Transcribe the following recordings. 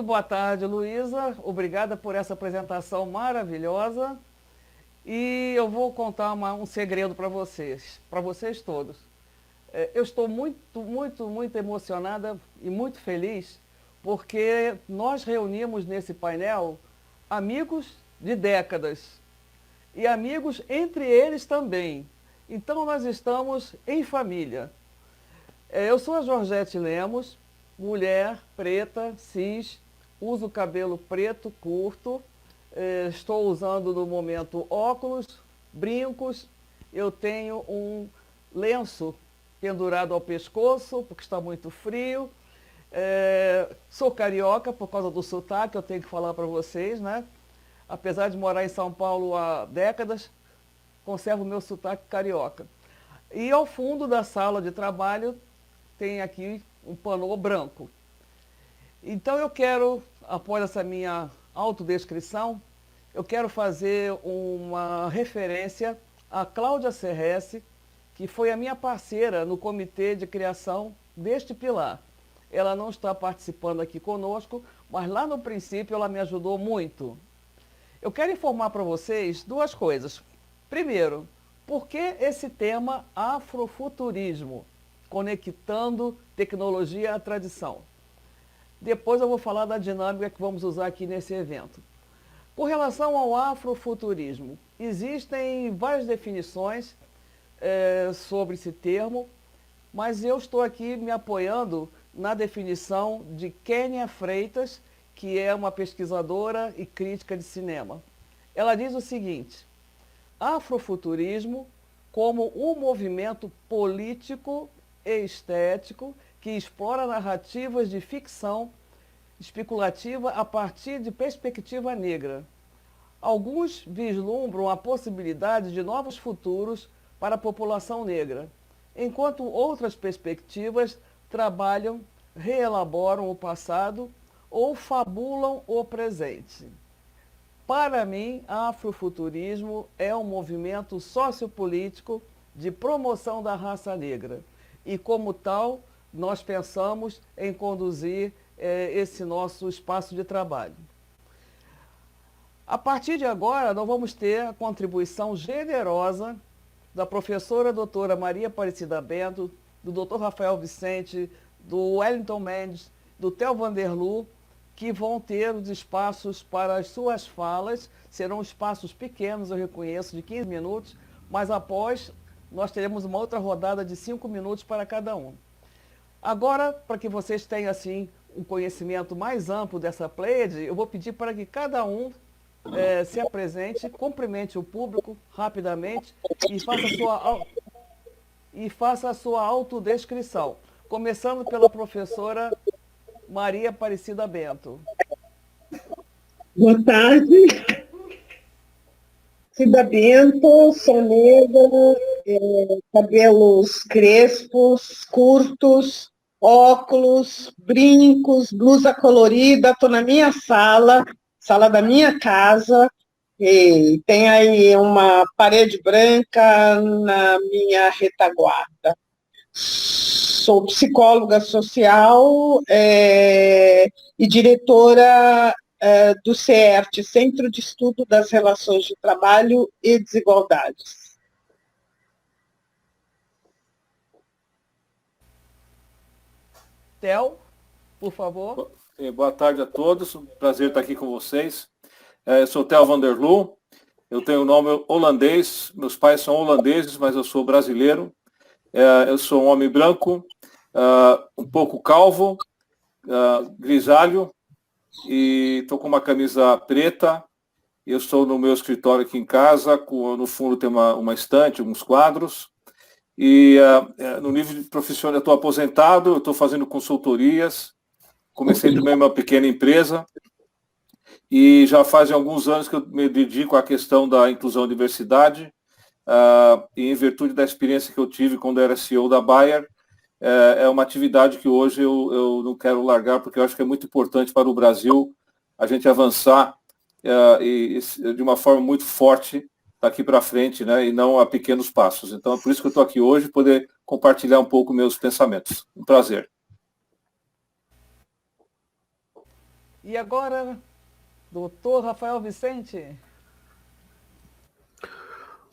boa tarde, Luísa. Obrigada por essa apresentação maravilhosa. E eu vou contar um segredo para vocês todos. Eu estou muito emocionada e muito feliz porque nós reunimos nesse painel amigos de décadas e amigos entre eles também. Então nós estamos em família. Eu sou a Georgette Lemos, mulher, preta, cis, uso cabelo preto curto, estou usando no momento óculos, brincos, eu tenho um lenço pendurado ao pescoço, porque está muito frio. Sou carioca por causa do sotaque, eu tenho que falar para vocês, né? Apesar de morar em São Paulo há décadas, conservo o meu sotaque carioca. E ao fundo da sala de trabalho tem aqui um painel branco. Então eu quero, após essa minha autodescrição, eu quero fazer uma referência a Cláudia Serresse, que foi a minha parceira no comitê de criação deste pilar. Ela não está participando aqui conosco, mas lá no princípio ela me ajudou muito. Eu quero informar para vocês duas coisas. Primeiro, por que esse tema afrofuturismo, conectando tecnologia à tradição? Depois eu vou falar da dinâmica que vamos usar aqui nesse evento. Com relação ao afrofuturismo, existem várias definições sobre esse termo, mas eu estou aqui me apoiando na definição de Kênia Freitas, que é uma pesquisadora e crítica de cinema. Ela diz o seguinte: afrofuturismo como um movimento político e estético que explora narrativas de ficção especulativa a partir de perspectiva negra. Alguns vislumbram a possibilidade de novos futuros para a população negra, enquanto outras perspectivas trabalham, reelaboram o passado ou fabulam o presente. Para mim, afrofuturismo é um movimento sociopolítico de promoção da raça negra e, como tal, nós pensamos em conduzir esse nosso espaço de trabalho. A partir de agora, nós vamos ter a contribuição generosa da professora doutora Maria Aparecida Bento, do doutor Rafael Vicente, do Wellington Mendes, do Theo Vanderlu, que vão ter os espaços para as suas falas. Serão espaços pequenos, eu reconheço, de 15 minutos, mas após nós teremos uma outra rodada de 5 minutos para cada um. Agora, para que vocês tenham assim um conhecimento mais amplo dessa pleiade, eu vou pedir para que cada um se apresente, cumprimente o público rapidamente e faça a sua autodescrição, começando pela professora Maria Aparecida Bento. Boa tarde, Cida Bento, sou negra, cabelos crespos, curtos, óculos, brincos, blusa colorida, estou na minha sala da minha casa, e tem aí uma parede branca na minha retaguarda. Sou psicóloga social e diretora do CERT, Centro de Estudo das Relações de Trabalho e Desigualdades. Theo, por favor. Boa tarde a todos, um prazer estar aqui com vocês. Eu sou Theo Vanderlu, eu tenho o nome holandês, meus pais são holandeses, mas eu sou brasileiro. Eu sou um homem branco, um pouco calvo, grisalho, e estou com uma camisa preta. Eu estou no meu escritório aqui em casa, no fundo tem uma estante, uns quadros. E no nível profissional, eu estou aposentado, eu estou fazendo consultorias, comecei também uma pequena empresa, e já fazem alguns anos que eu me dedico à questão da inclusão e diversidade, e em virtude da experiência que eu tive quando era CEO da Bayer, é uma atividade que hoje eu não quero largar, porque eu acho que é muito importante para o Brasil a gente avançar e de uma forma muito forte daqui para frente, né, e não a pequenos passos. Então é por isso que eu estou aqui hoje, poder compartilhar um pouco meus pensamentos. Um prazer. E agora, doutor Rafael Vicente.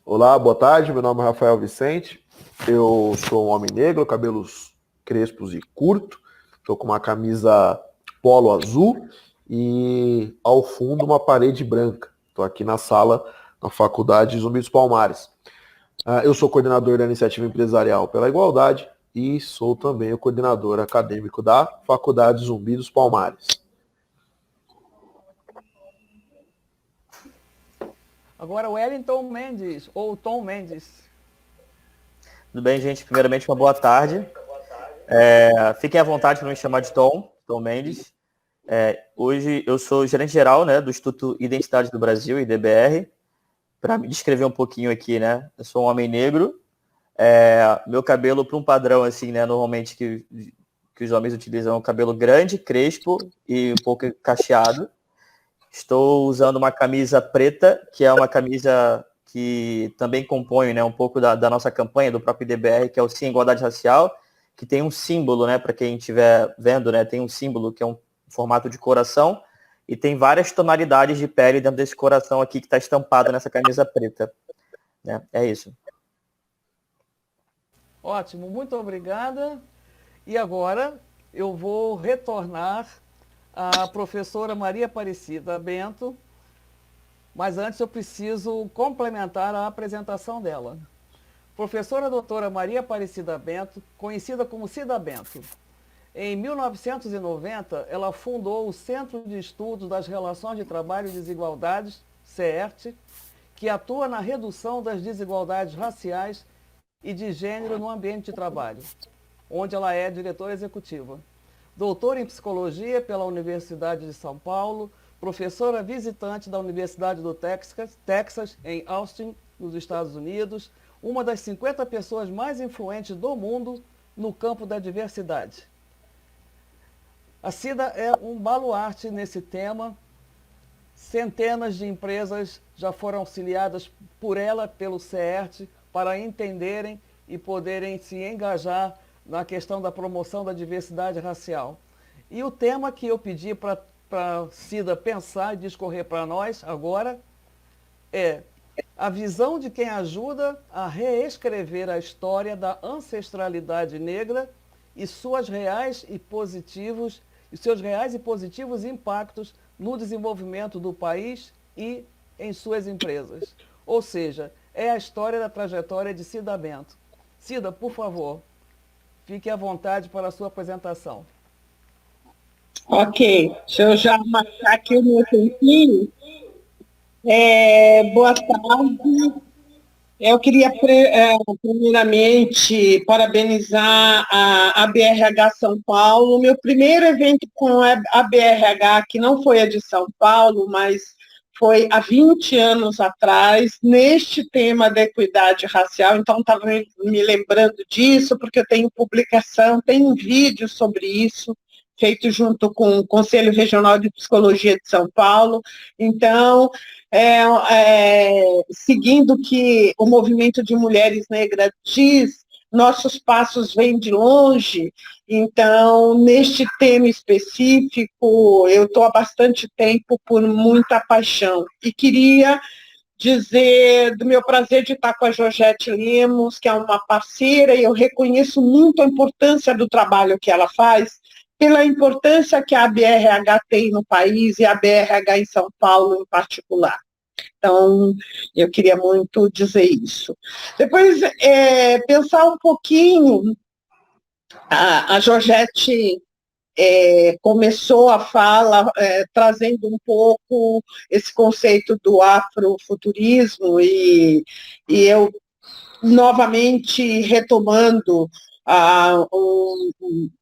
Olá, boa tarde, meu nome é Rafael Vicente, eu sou um homem negro, cabelos crespos e curto, estou com uma camisa polo azul e ao fundo uma parede branca. Estou aqui na sala da Faculdade Zumbi dos Palmares. Eu sou coordenador da Iniciativa Empresarial pela Igualdade e sou também o coordenador acadêmico da Faculdade Zumbi dos Palmares. Agora o Wellington Mendes, ou Tom Mendes. Tudo bem, gente? Primeiramente, uma boa tarde. Fiquem à vontade para me chamar de Tom Mendes. Hoje eu sou gerente-geral, né, do Instituto Identidade do Brasil, IDBR. Para me descrever um pouquinho aqui, né? Eu sou um homem negro. Meu cabelo, para um padrão, assim, né, normalmente que os homens utilizam, é um cabelo grande, crespo e um pouco cacheado. Estou usando uma camisa preta, que é uma camisa que também compõe, né, um pouco da nossa campanha, do próprio IDBR, que é o Sim Igualdade Racial, que tem um símbolo, né, para quem estiver vendo, né, tem um símbolo que é um formato de coração, e tem várias tonalidades de pele dentro desse coração aqui que está estampado nessa camisa preta. Né? É isso. Ótimo, muito obrigada. E agora eu vou retornar à professora Maria Aparecida Bento, mas antes eu preciso complementar a apresentação dela. Professora doutora Maria Aparecida Bento, conhecida como Cida Bento. Em 1990, ela fundou o Centro de Estudos das Relações de Trabalho e Desigualdades, CERT, que atua na redução das desigualdades raciais e de gênero no ambiente de trabalho, onde ela é diretora executiva. Doutora em Psicologia pela Universidade de São Paulo, professora visitante da Universidade do Texas, em Austin, nos Estados Unidos, uma das 50 pessoas mais influentes do mundo no campo da diversidade. A Cida é um baluarte nesse tema. Centenas de empresas já foram auxiliadas por ela, pelo CERT, para entenderem e poderem se engajar na questão da promoção da diversidade racial. E o tema que eu pedi para a Cida pensar e discorrer para nós agora é a visão de quem ajuda a reescrever a história da ancestralidade negra e seus reais e positivos impactos no desenvolvimento do país e em suas empresas. Ou seja, é a história da trajetória de Cida Bento. Cida, por favor, fique à vontade para a sua apresentação. Ok, deixa eu já marcar aqui o meu tempinho. Boa tarde. Eu queria, primeiramente, parabenizar a BRH São Paulo. Meu primeiro evento com a BRH, que não foi a de São Paulo, mas foi há 20 anos atrás, neste tema da equidade racial. Então, estava me lembrando disso, porque eu tenho publicação, tenho vídeo sobre isso, feito junto com o Conselho Regional de Psicologia de São Paulo. Então, seguindo o que o movimento de mulheres negras diz, nossos passos vêm de longe. Então, neste tema específico, eu estou há bastante tempo por muita paixão. E queria dizer do meu prazer de estar com a Georgette Lemos, que é uma parceira, e eu reconheço muito a importância do trabalho que ela faz, pela importância que a BRH tem no país e a BRH em São Paulo em particular. Então, eu queria muito dizer isso. Depois, pensar um pouquinho, a Georgette começou a fala trazendo um pouco esse conceito do afrofuturismo e eu, novamente, retomando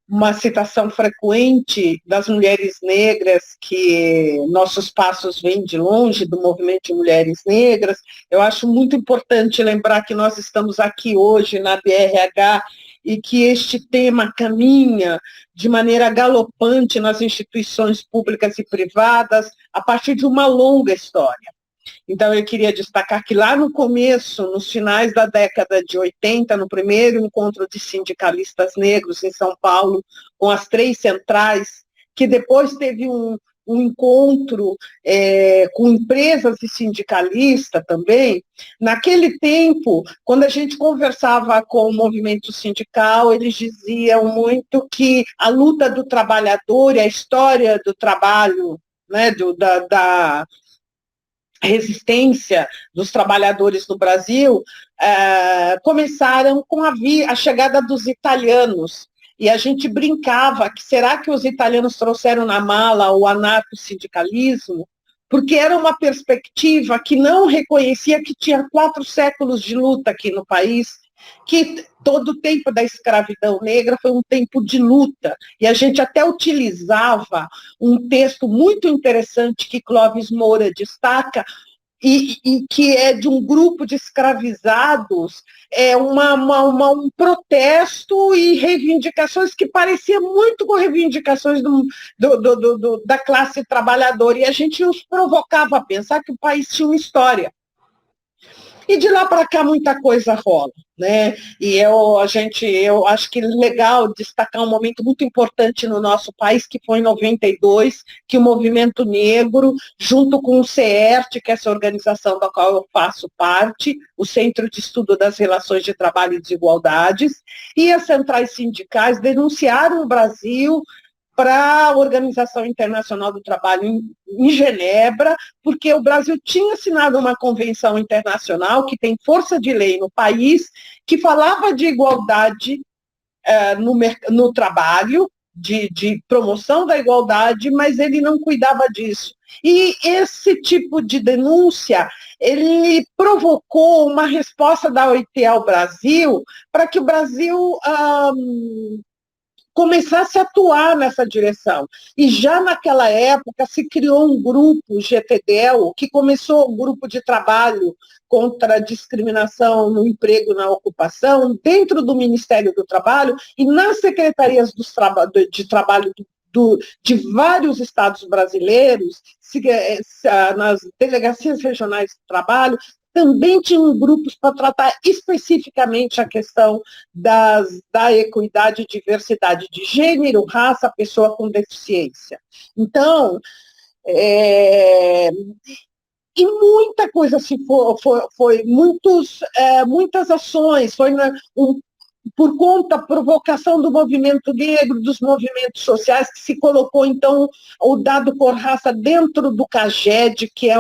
uma citação frequente das mulheres negras, que nossos passos vêm de longe, do movimento de mulheres negras. Eu acho muito importante lembrar que nós estamos aqui hoje na BRH e que este tema caminha de maneira galopante nas instituições públicas e privadas a partir de uma longa história. Então, eu queria destacar que lá no começo, nos finais da década de 80, no primeiro encontro de sindicalistas negros em São Paulo, com as 3 centrais, que depois teve um um encontro com empresas e sindicalistas também. Naquele tempo, quando a gente conversava com o movimento sindical, eles diziam muito que a luta do trabalhador e a história do trabalho, né, da resistência dos trabalhadores no Brasil, começaram com a chegada dos italianos. E a gente brincava que será que os italianos trouxeram na mala o anarcossindicalismo? Porque era uma perspectiva que não reconhecia que tinha 4 séculos de luta aqui no país, que todo o tempo da escravidão negra foi um tempo de luta. E a gente até utilizava um texto muito interessante que Clóvis Moura destaca, e que é de um grupo de escravizados, um protesto e reivindicações que parecia muito com reivindicações da classe trabalhadora, e a gente os provocava a pensar que o país tinha uma história. E de lá para cá muita coisa rola, né? E eu acho que é legal destacar um momento muito importante no nosso país, que foi em 92, que o movimento negro, junto com o CERT, que é essa organização da qual eu faço parte, o Centro de Estudo das Relações de Trabalho e Desigualdades, e as centrais sindicais denunciaram o Brasil para a Organização Internacional do Trabalho em Genebra, porque o Brasil tinha assinado uma convenção internacional que tem força de lei no país, que falava de igualdade no trabalho, de promoção da igualdade, mas ele não cuidava disso. E esse tipo de denúncia, ele provocou uma resposta da OIT ao Brasil, para que o Brasil começasse a atuar nessa direção. E já naquela época se criou um grupo, o GTDEL, que começou um grupo de trabalho contra a discriminação no emprego e na ocupação, dentro do Ministério do Trabalho e nas secretarias de trabalho de vários estados brasileiros, nas delegacias regionais do trabalho, também tinham grupos para tratar especificamente a questão da equidade e diversidade de gênero, raça, pessoa com deficiência. Então, e muita coisa foi muitas ações, foi por conta da provocação do movimento negro, dos movimentos sociais, que se colocou, então, o dado por raça dentro do CAGED, que é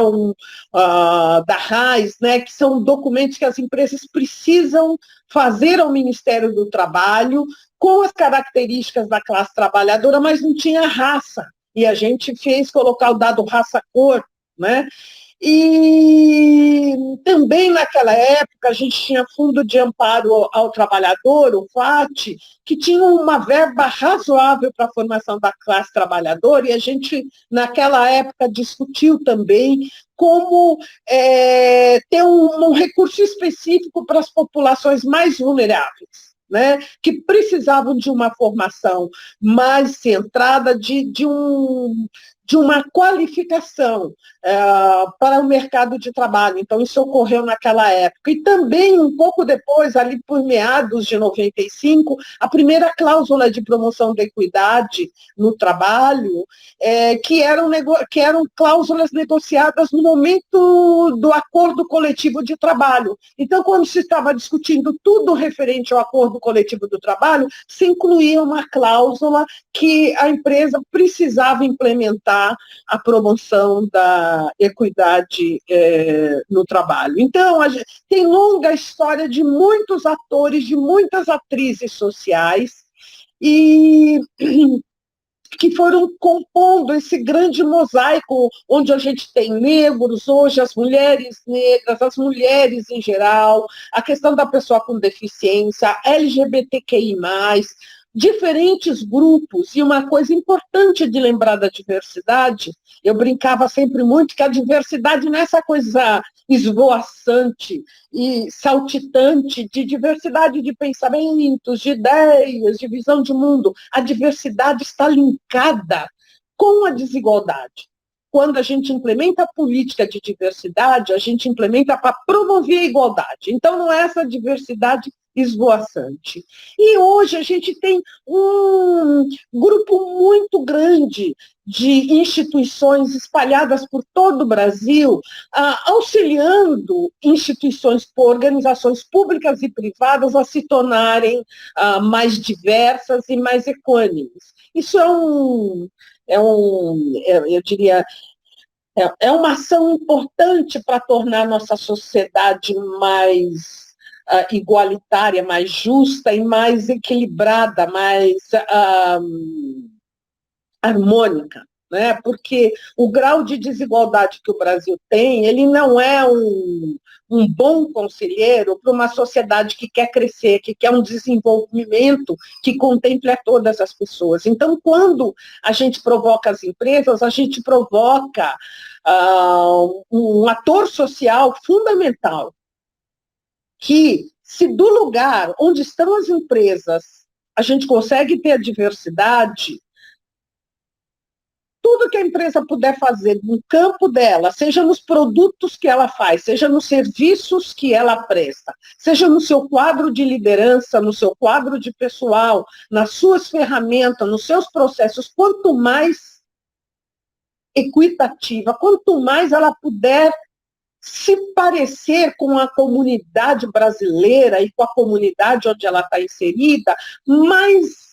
da RAIS, né, que são documentos que as empresas precisam fazer ao Ministério do Trabalho, com as características da classe trabalhadora, mas não tinha raça. E a gente fez colocar o dado raça-cor, né? E também naquela época a gente tinha Fundo de Amparo ao Trabalhador, o FAT, que tinha uma verba razoável para a formação da classe trabalhadora, e a gente naquela época discutiu também como ter um recurso específico para as populações mais vulneráveis, né, que precisavam de uma formação mais centrada de uma qualificação para o mercado de trabalho. Então, isso ocorreu naquela época. E também, um pouco depois, ali por meados de 95, a primeira cláusula de promoção da equidade no trabalho, que eram cláusulas negociadas no momento do acordo coletivo de trabalho. Então, quando se estava discutindo tudo referente ao acordo coletivo do trabalho, se incluía uma cláusula que a empresa precisava implementar a promoção da equidade no trabalho. Então, tem longa história de muitos atores, de muitas atrizes sociais, e que foram compondo esse grande mosaico, onde a gente tem negros, hoje as mulheres negras, as mulheres em geral, a questão da pessoa com deficiência, LGBTQI+, diferentes grupos. E uma coisa importante de lembrar da diversidade, eu brincava sempre muito que a diversidade não é essa coisa esvoaçante e saltitante de diversidade de pensamentos, de ideias, de visão de mundo. A diversidade está linkada com a desigualdade. Quando a gente implementa a política de diversidade, a gente implementa para promover a igualdade. Então, não é essa diversidade esvoaçante. E hoje a gente tem um grupo muito grande de instituições espalhadas por todo o Brasil, auxiliando instituições, organizações públicas e privadas a se tornarem mais diversas e mais equânimes. Isso eu diria, é uma ação importante para tornar nossa sociedade mais igualitária, mais justa e mais equilibrada, mais harmônica, né? Porque o grau de desigualdade que o Brasil tem, ele não é um bom conselheiro para uma sociedade que quer crescer, que quer um desenvolvimento que contemple a todas as pessoas. Então, quando a gente provoca as empresas, a gente provoca um ator social fundamental, que, se do lugar onde estão as empresas a gente consegue ter a diversidade, tudo que a empresa puder fazer no campo dela, seja nos produtos que ela faz, seja nos serviços que ela presta, seja no seu quadro de liderança, no seu quadro de pessoal, nas suas ferramentas, nos seus processos, quanto mais equitativa, quanto mais ela puder se parecer com a comunidade brasileira e com a comunidade onde ela está inserida, mais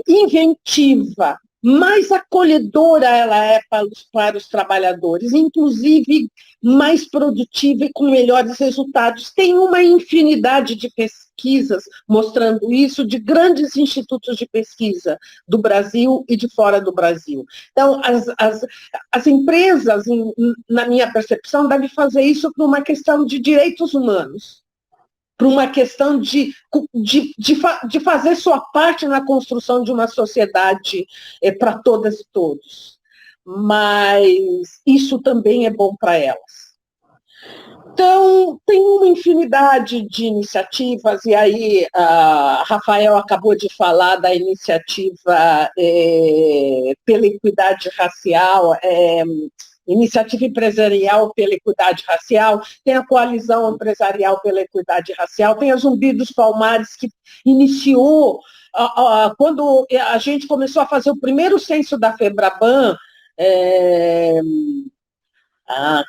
inventiva, mais acolhedora ela é para os trabalhadores, inclusive mais produtiva e com melhores resultados. Tem uma infinidade de pesquisas mostrando isso, de grandes institutos de pesquisa do Brasil e de fora do Brasil. Então, as empresas, na minha percepção, devem fazer isso por uma questão de direitos humanos, por uma questão de fazer sua parte na construção de uma sociedade para todas e todos. Mas isso também é bom para elas. Então, tem uma infinidade de iniciativas, e aí Rafael acabou de falar da iniciativa pela equidade racial, Iniciativa Empresarial pela Equidade Racial, tem a Coalizão Empresarial pela Equidade Racial, tem a Zumbi dos Palmares, que iniciou, quando a gente começou a fazer o primeiro censo da FEBRABAN, há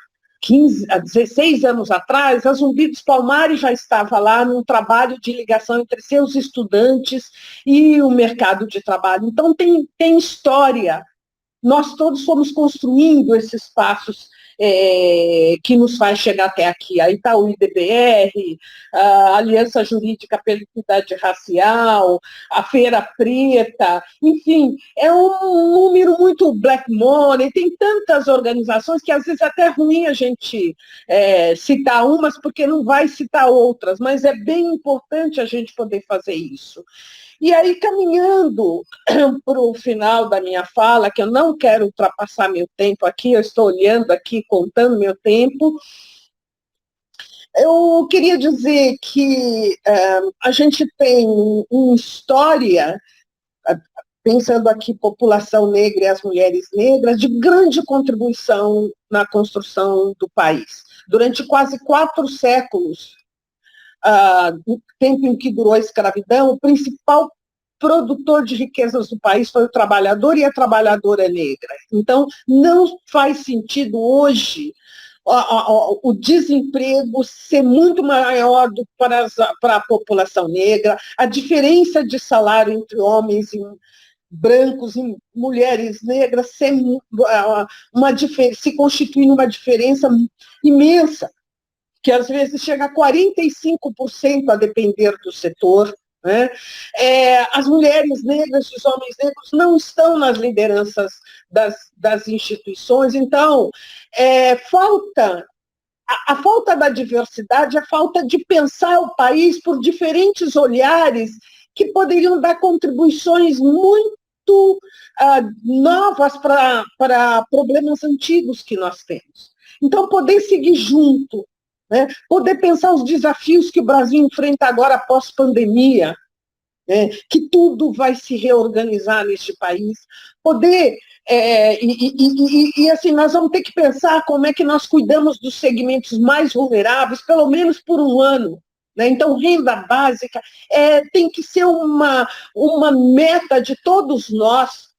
16 anos atrás, a Zumbi dos Palmares já estava lá num trabalho de ligação entre seus estudantes e o mercado de trabalho. Então, tem história. Nós todos fomos construindo esses passos que nos faz chegar até aqui. A Itaú IDBR, a Aliança Jurídica pela Equidade Racial, a Feira Preta, enfim, é um número muito black money, tem tantas organizações que às vezes é até ruim a gente citar umas, porque não vai citar outras, mas é bem importante a gente poder fazer isso. E aí, caminhando para o final da minha fala, que eu não quero ultrapassar meu tempo aqui, eu estou olhando aqui, contando meu tempo, eu queria dizer que a gente tem uma história, pensando aqui população negra e as mulheres negras, de grande contribuição na construção do país. Durante quase 4 séculos, no tempo em que durou a escravidão, o principal produtor de riquezas do país foi o trabalhador e a trabalhadora negra. Então, não faz sentido hoje o desemprego ser muito maior para a população negra, a diferença de salário entre homens e brancos e mulheres negras se constituir numa diferença imensa, que às vezes chega a 45% a depender do setor. Né? As mulheres negras e os homens negros não estão nas lideranças das instituições, então a falta da diversidade, a falta de pensar o país por diferentes olhares que poderiam dar contribuições muito novas para problemas antigos que nós temos. Então, poder seguir junto, né? Poder pensar os desafios que o Brasil enfrenta agora após pandemia, né? Que tudo vai se reorganizar neste país, poder Assim, nós vamos ter que pensar como é que nós cuidamos dos segmentos mais vulneráveis, pelo menos por um ano. Né? Então, renda básica tem que ser uma meta de todos nós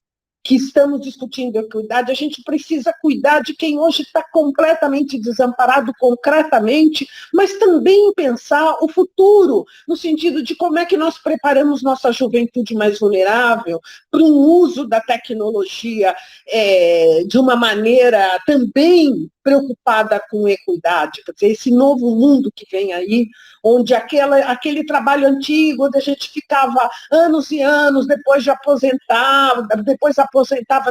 que estamos discutindo equidade. A gente precisa cuidar de quem hoje está completamente desamparado concretamente, mas também pensar o futuro, no sentido de como é que nós preparamos nossa juventude mais vulnerável para um uso da tecnologia de uma maneira também preocupada com equidade. Quer dizer, esse novo mundo que vem aí, onde aquele trabalho antigo, onde a gente ficava anos e anos, depois aposentava,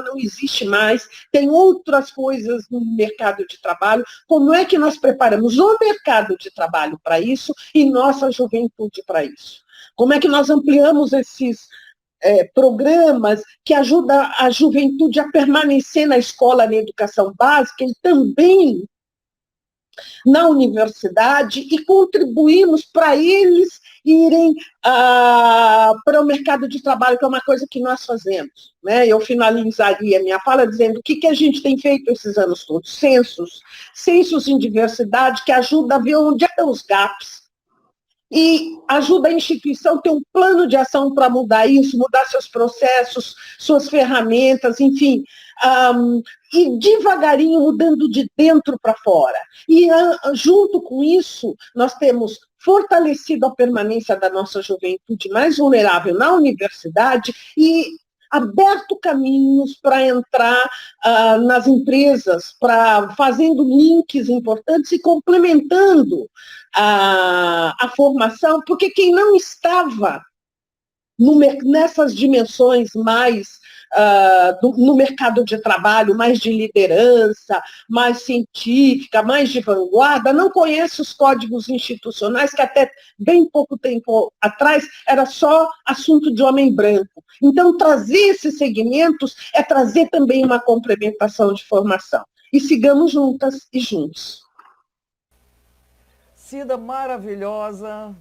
não existe mais, tem outras coisas no mercado de trabalho. Como é que nós preparamos o mercado de trabalho para isso e nossa juventude para isso? Como é que nós ampliamos esses programas que ajudam a juventude a permanecer na escola, na educação básica e também na universidade, e contribuímos para eles irem para o mercado de trabalho, que é uma coisa que nós fazemos. Né? Eu finalizaria minha fala dizendo o que a gente tem feito esses anos todos. Censos em diversidade, que ajuda a ver onde estão os gaps, e ajuda a instituição a ter um plano de ação para mudar isso, mudar seus processos, suas ferramentas, enfim, e devagarinho mudando de dentro para fora. E junto com isso, nós temos fortalecido a permanência da nossa juventude mais vulnerável na universidade e aberto caminhos para entrar nas empresas, fazendo links importantes e complementando a formação, porque quem não estava nessas dimensões mais no mercado de trabalho, mais de liderança, mais científica, mais de vanguarda, não conhece os códigos institucionais, que até bem pouco tempo atrás era só assunto de homem branco. Então, trazer esses segmentos é trazer também uma complementação de formação. E sigamos juntas e juntos. Cida maravilhosa.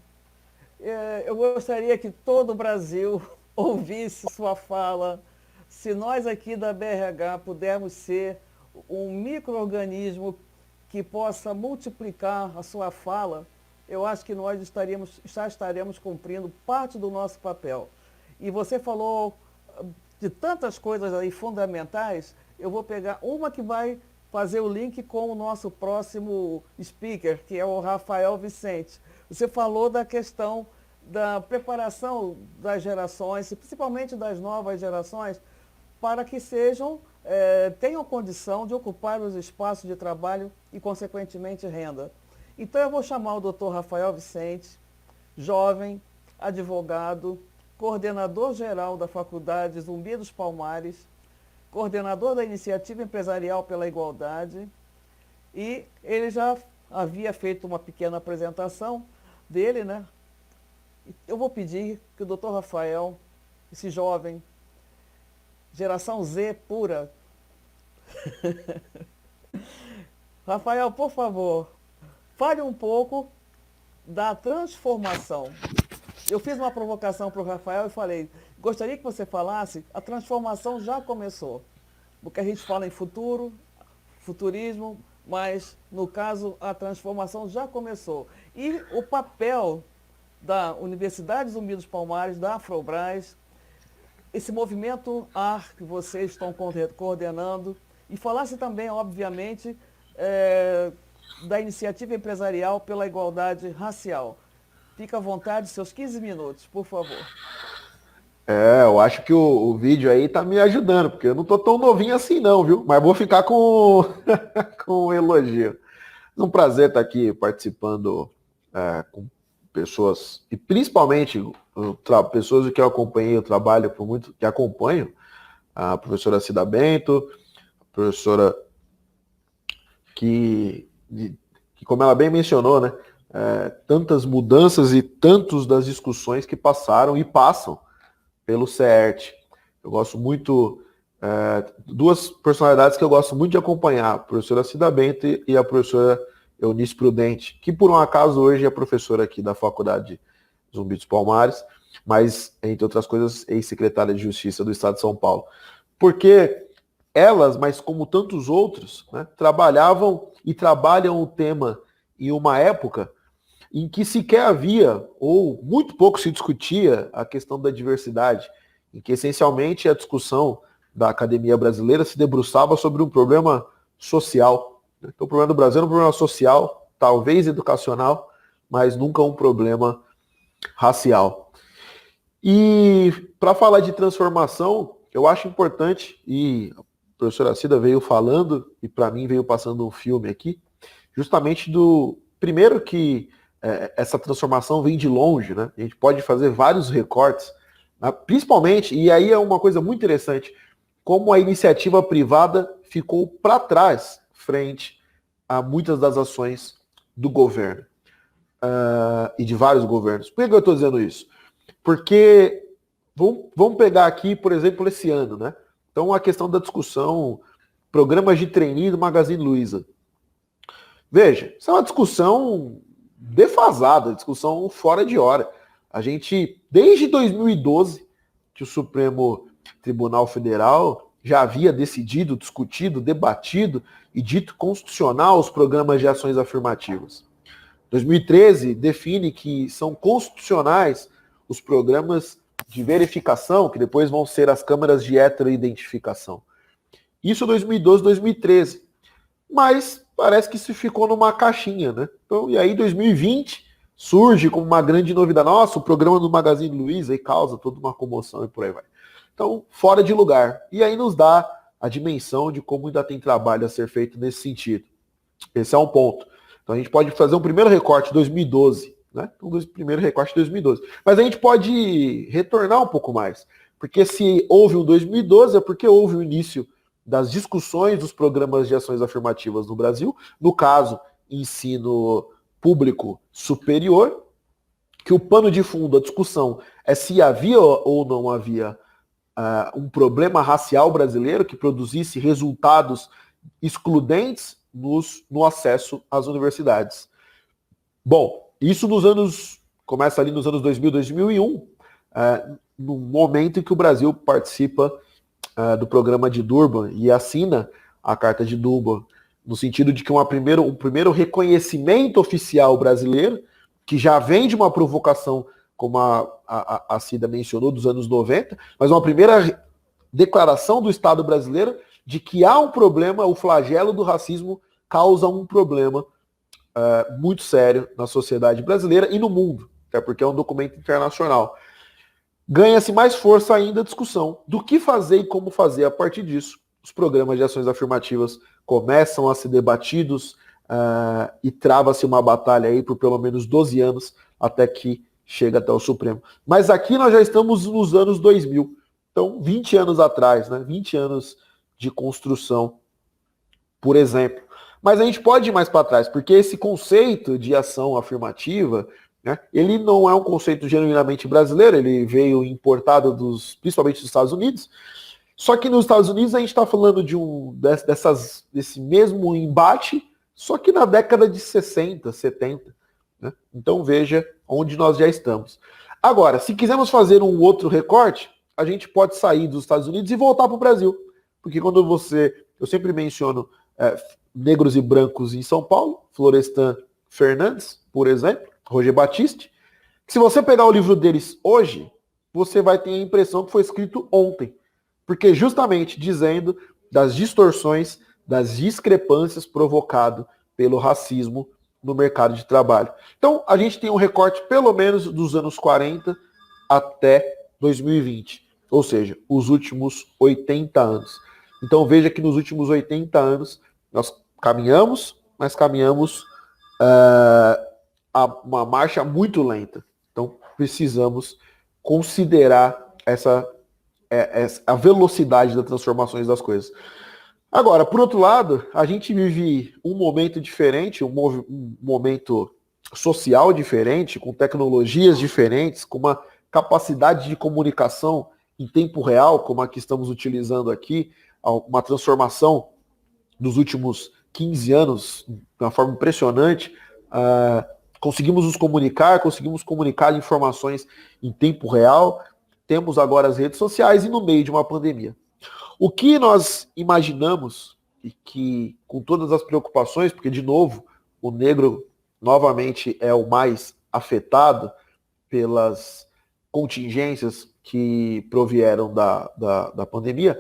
Eu gostaria que todo o Brasil ouvisse sua fala. Se nós aqui da BRH pudermos ser um micro-organismo que possa multiplicar a sua fala, eu acho que nós já estaremos cumprindo parte do nosso papel. E você falou de tantas coisas aí fundamentais, eu vou pegar uma que vai fazer o link com o nosso próximo speaker, que é o Rafael Vicente. Você falou da questão da preparação das gerações, principalmente das novas gerações, para que tenham condição de ocupar os espaços de trabalho e, consequentemente, renda. Então, eu vou chamar o Dr. Rafael Vicente, jovem, advogado, coordenador geral da Faculdade Zumbi dos Palmares, coordenador da Iniciativa Empresarial pela Igualdade, e ele já havia feito uma pequena apresentação dele, né? Eu vou pedir que o Dr. Rafael, esse jovem, geração Z pura. Rafael, por favor, fale um pouco da transformação. Eu fiz uma provocação para o Rafael e falei, gostaria que você falasse, a transformação já começou. Porque a gente fala em futuro, futurismo, mas, no caso, a transformação já começou. E o papel da Universidade Zumbi dos Palmares, da Afrobras, esse movimento AR que vocês estão coordenando, e falasse também, obviamente, da Iniciativa Empresarial pela Igualdade Racial. Fica à vontade, seus 15 minutos, por favor. Eu acho que o vídeo aí tá me ajudando, porque eu não tô tão novinho assim não, viu? Mas vou ficar com um elogio. É um prazer estar aqui participando com pessoas, e principalmente pessoas que eu acompanhei o trabalho por muito, que acompanho, a professora Cida Bento, a professora que como ela bem mencionou, né, tantas mudanças e tantos das discussões que passaram e passam pelo CERT. Eu gosto muito, duas personalidades que eu gosto muito de acompanhar, a professora Cida Bento e a professora Eunice Prudente, que por um acaso hoje é professora aqui da Faculdade Zumbi dos Palmares, mas, entre outras coisas, ex-secretária de Justiça do Estado de São Paulo. Porque elas, mas como tantos outros, né, trabalhavam e trabalham o tema em uma época em que sequer havia, ou muito pouco se discutia, a questão da diversidade, em que essencialmente a discussão da academia brasileira se debruçava sobre um problema social. Então o problema do Brasil é um problema social, talvez educacional, mas nunca um problema racial. E para falar de transformação, eu acho importante, e a professora Cida veio falando, e para mim veio passando um filme aqui, justamente do primeiro que essa transformação vem de longe, né? A gente pode fazer vários recortes, né? Principalmente, e aí é uma coisa muito interessante, como a iniciativa privada ficou para trás frente a muitas das ações do governo e de vários governos. Por que eu estou dizendo isso? Porque vamos pegar aqui, por exemplo, esse ano, né? Então a questão da discussão, programas de trainee do Magazine Luiza. Veja, isso é uma discussão defasada, discussão fora de hora. A gente, desde 2012, que o Supremo Tribunal Federal já havia decidido, discutido, debatido e dito constitucional os programas de ações afirmativas. 2013 define que são constitucionais os programas de verificação, que depois vão ser as câmaras de heteroidentificação. Isso 2012, 2013. Mas parece que isso ficou numa caixinha, né? Então, e aí 2020 surge como uma grande novidade. Nossa, o programa do Magazine Luiza aí causa toda uma comoção e por aí vai. Então, fora de lugar. E aí nos dá a dimensão de como ainda tem trabalho a ser feito nesse sentido. Esse é um ponto. Então a gente pode fazer um primeiro recorte de 2012, né? Então, primeiro recorte de 2012. Mas a gente pode retornar um pouco mais. Porque se houve um 2012 é porque houve o início das discussões dos programas de ações afirmativas no Brasil, no caso, ensino público superior, que o pano de fundo, a discussão é se havia ou não havia um problema racial brasileiro que produzisse resultados excludentes no acesso às universidades. Bom, isso começa ali nos anos 2000, 2001, no momento em que o Brasil participa do programa de Durban e assina a Carta de Durban, no sentido de que um primeiro reconhecimento oficial brasileiro, que já vem de uma provocação, como a Cida mencionou, dos anos 90, mas uma primeira declaração do Estado brasileiro de que há um problema, o flagelo do racismo causa um problema muito sério na sociedade brasileira e no mundo, até porque é um documento internacional. Ganha-se mais força ainda a discussão do que fazer e como fazer a partir disso. Os programas de ações afirmativas começam a ser debatidos e trava-se uma batalha aí por pelo menos 12 anos até que chega até o Supremo. Mas aqui nós já estamos nos anos 2000. Então, 20 anos atrás, né? 20 anos de construção, por exemplo. Mas a gente pode ir mais para trás, porque esse conceito de ação afirmativa, né, ele não é um conceito genuinamente brasileiro, ele veio importado principalmente dos Estados Unidos. Só que nos Estados Unidos a gente está falando desse mesmo embate, só que na década de 60, 70. Né? Então veja onde nós já estamos. Agora, se quisermos fazer um outro recorte, a gente pode sair dos Estados Unidos e voltar para o Brasil. Porque quando eu sempre menciono negros e brancos em São Paulo, Florestan Fernandes, por exemplo, Roger Batiste, que se você pegar o livro deles hoje, você vai ter a impressão que foi escrito ontem. Porque justamente dizendo das distorções, das discrepâncias provocadas pelo racismo no mercado de trabalho. Então, a gente tem um recorte pelo menos dos anos 40 até 2020. Ou seja, os últimos 80 anos. Então, veja que nos últimos 80 anos nós caminhamos, mas caminhamos a uma marcha muito lenta. Então, precisamos considerar a velocidade das transformações das coisas. Agora, por outro lado, a gente vive um momento diferente, um momento social diferente, com tecnologias diferentes, com uma capacidade de comunicação em tempo real, como a que estamos utilizando aqui, uma transformação dos últimos 15 anos, de uma forma impressionante. Conseguimos nos comunicar, conseguimos comunicar informações em tempo real, temos agora as redes sociais e no meio de uma pandemia. O que nós imaginamos, e que com todas as preocupações, porque, de novo, o negro novamente é o mais afetado pelas contingências que provieram da pandemia,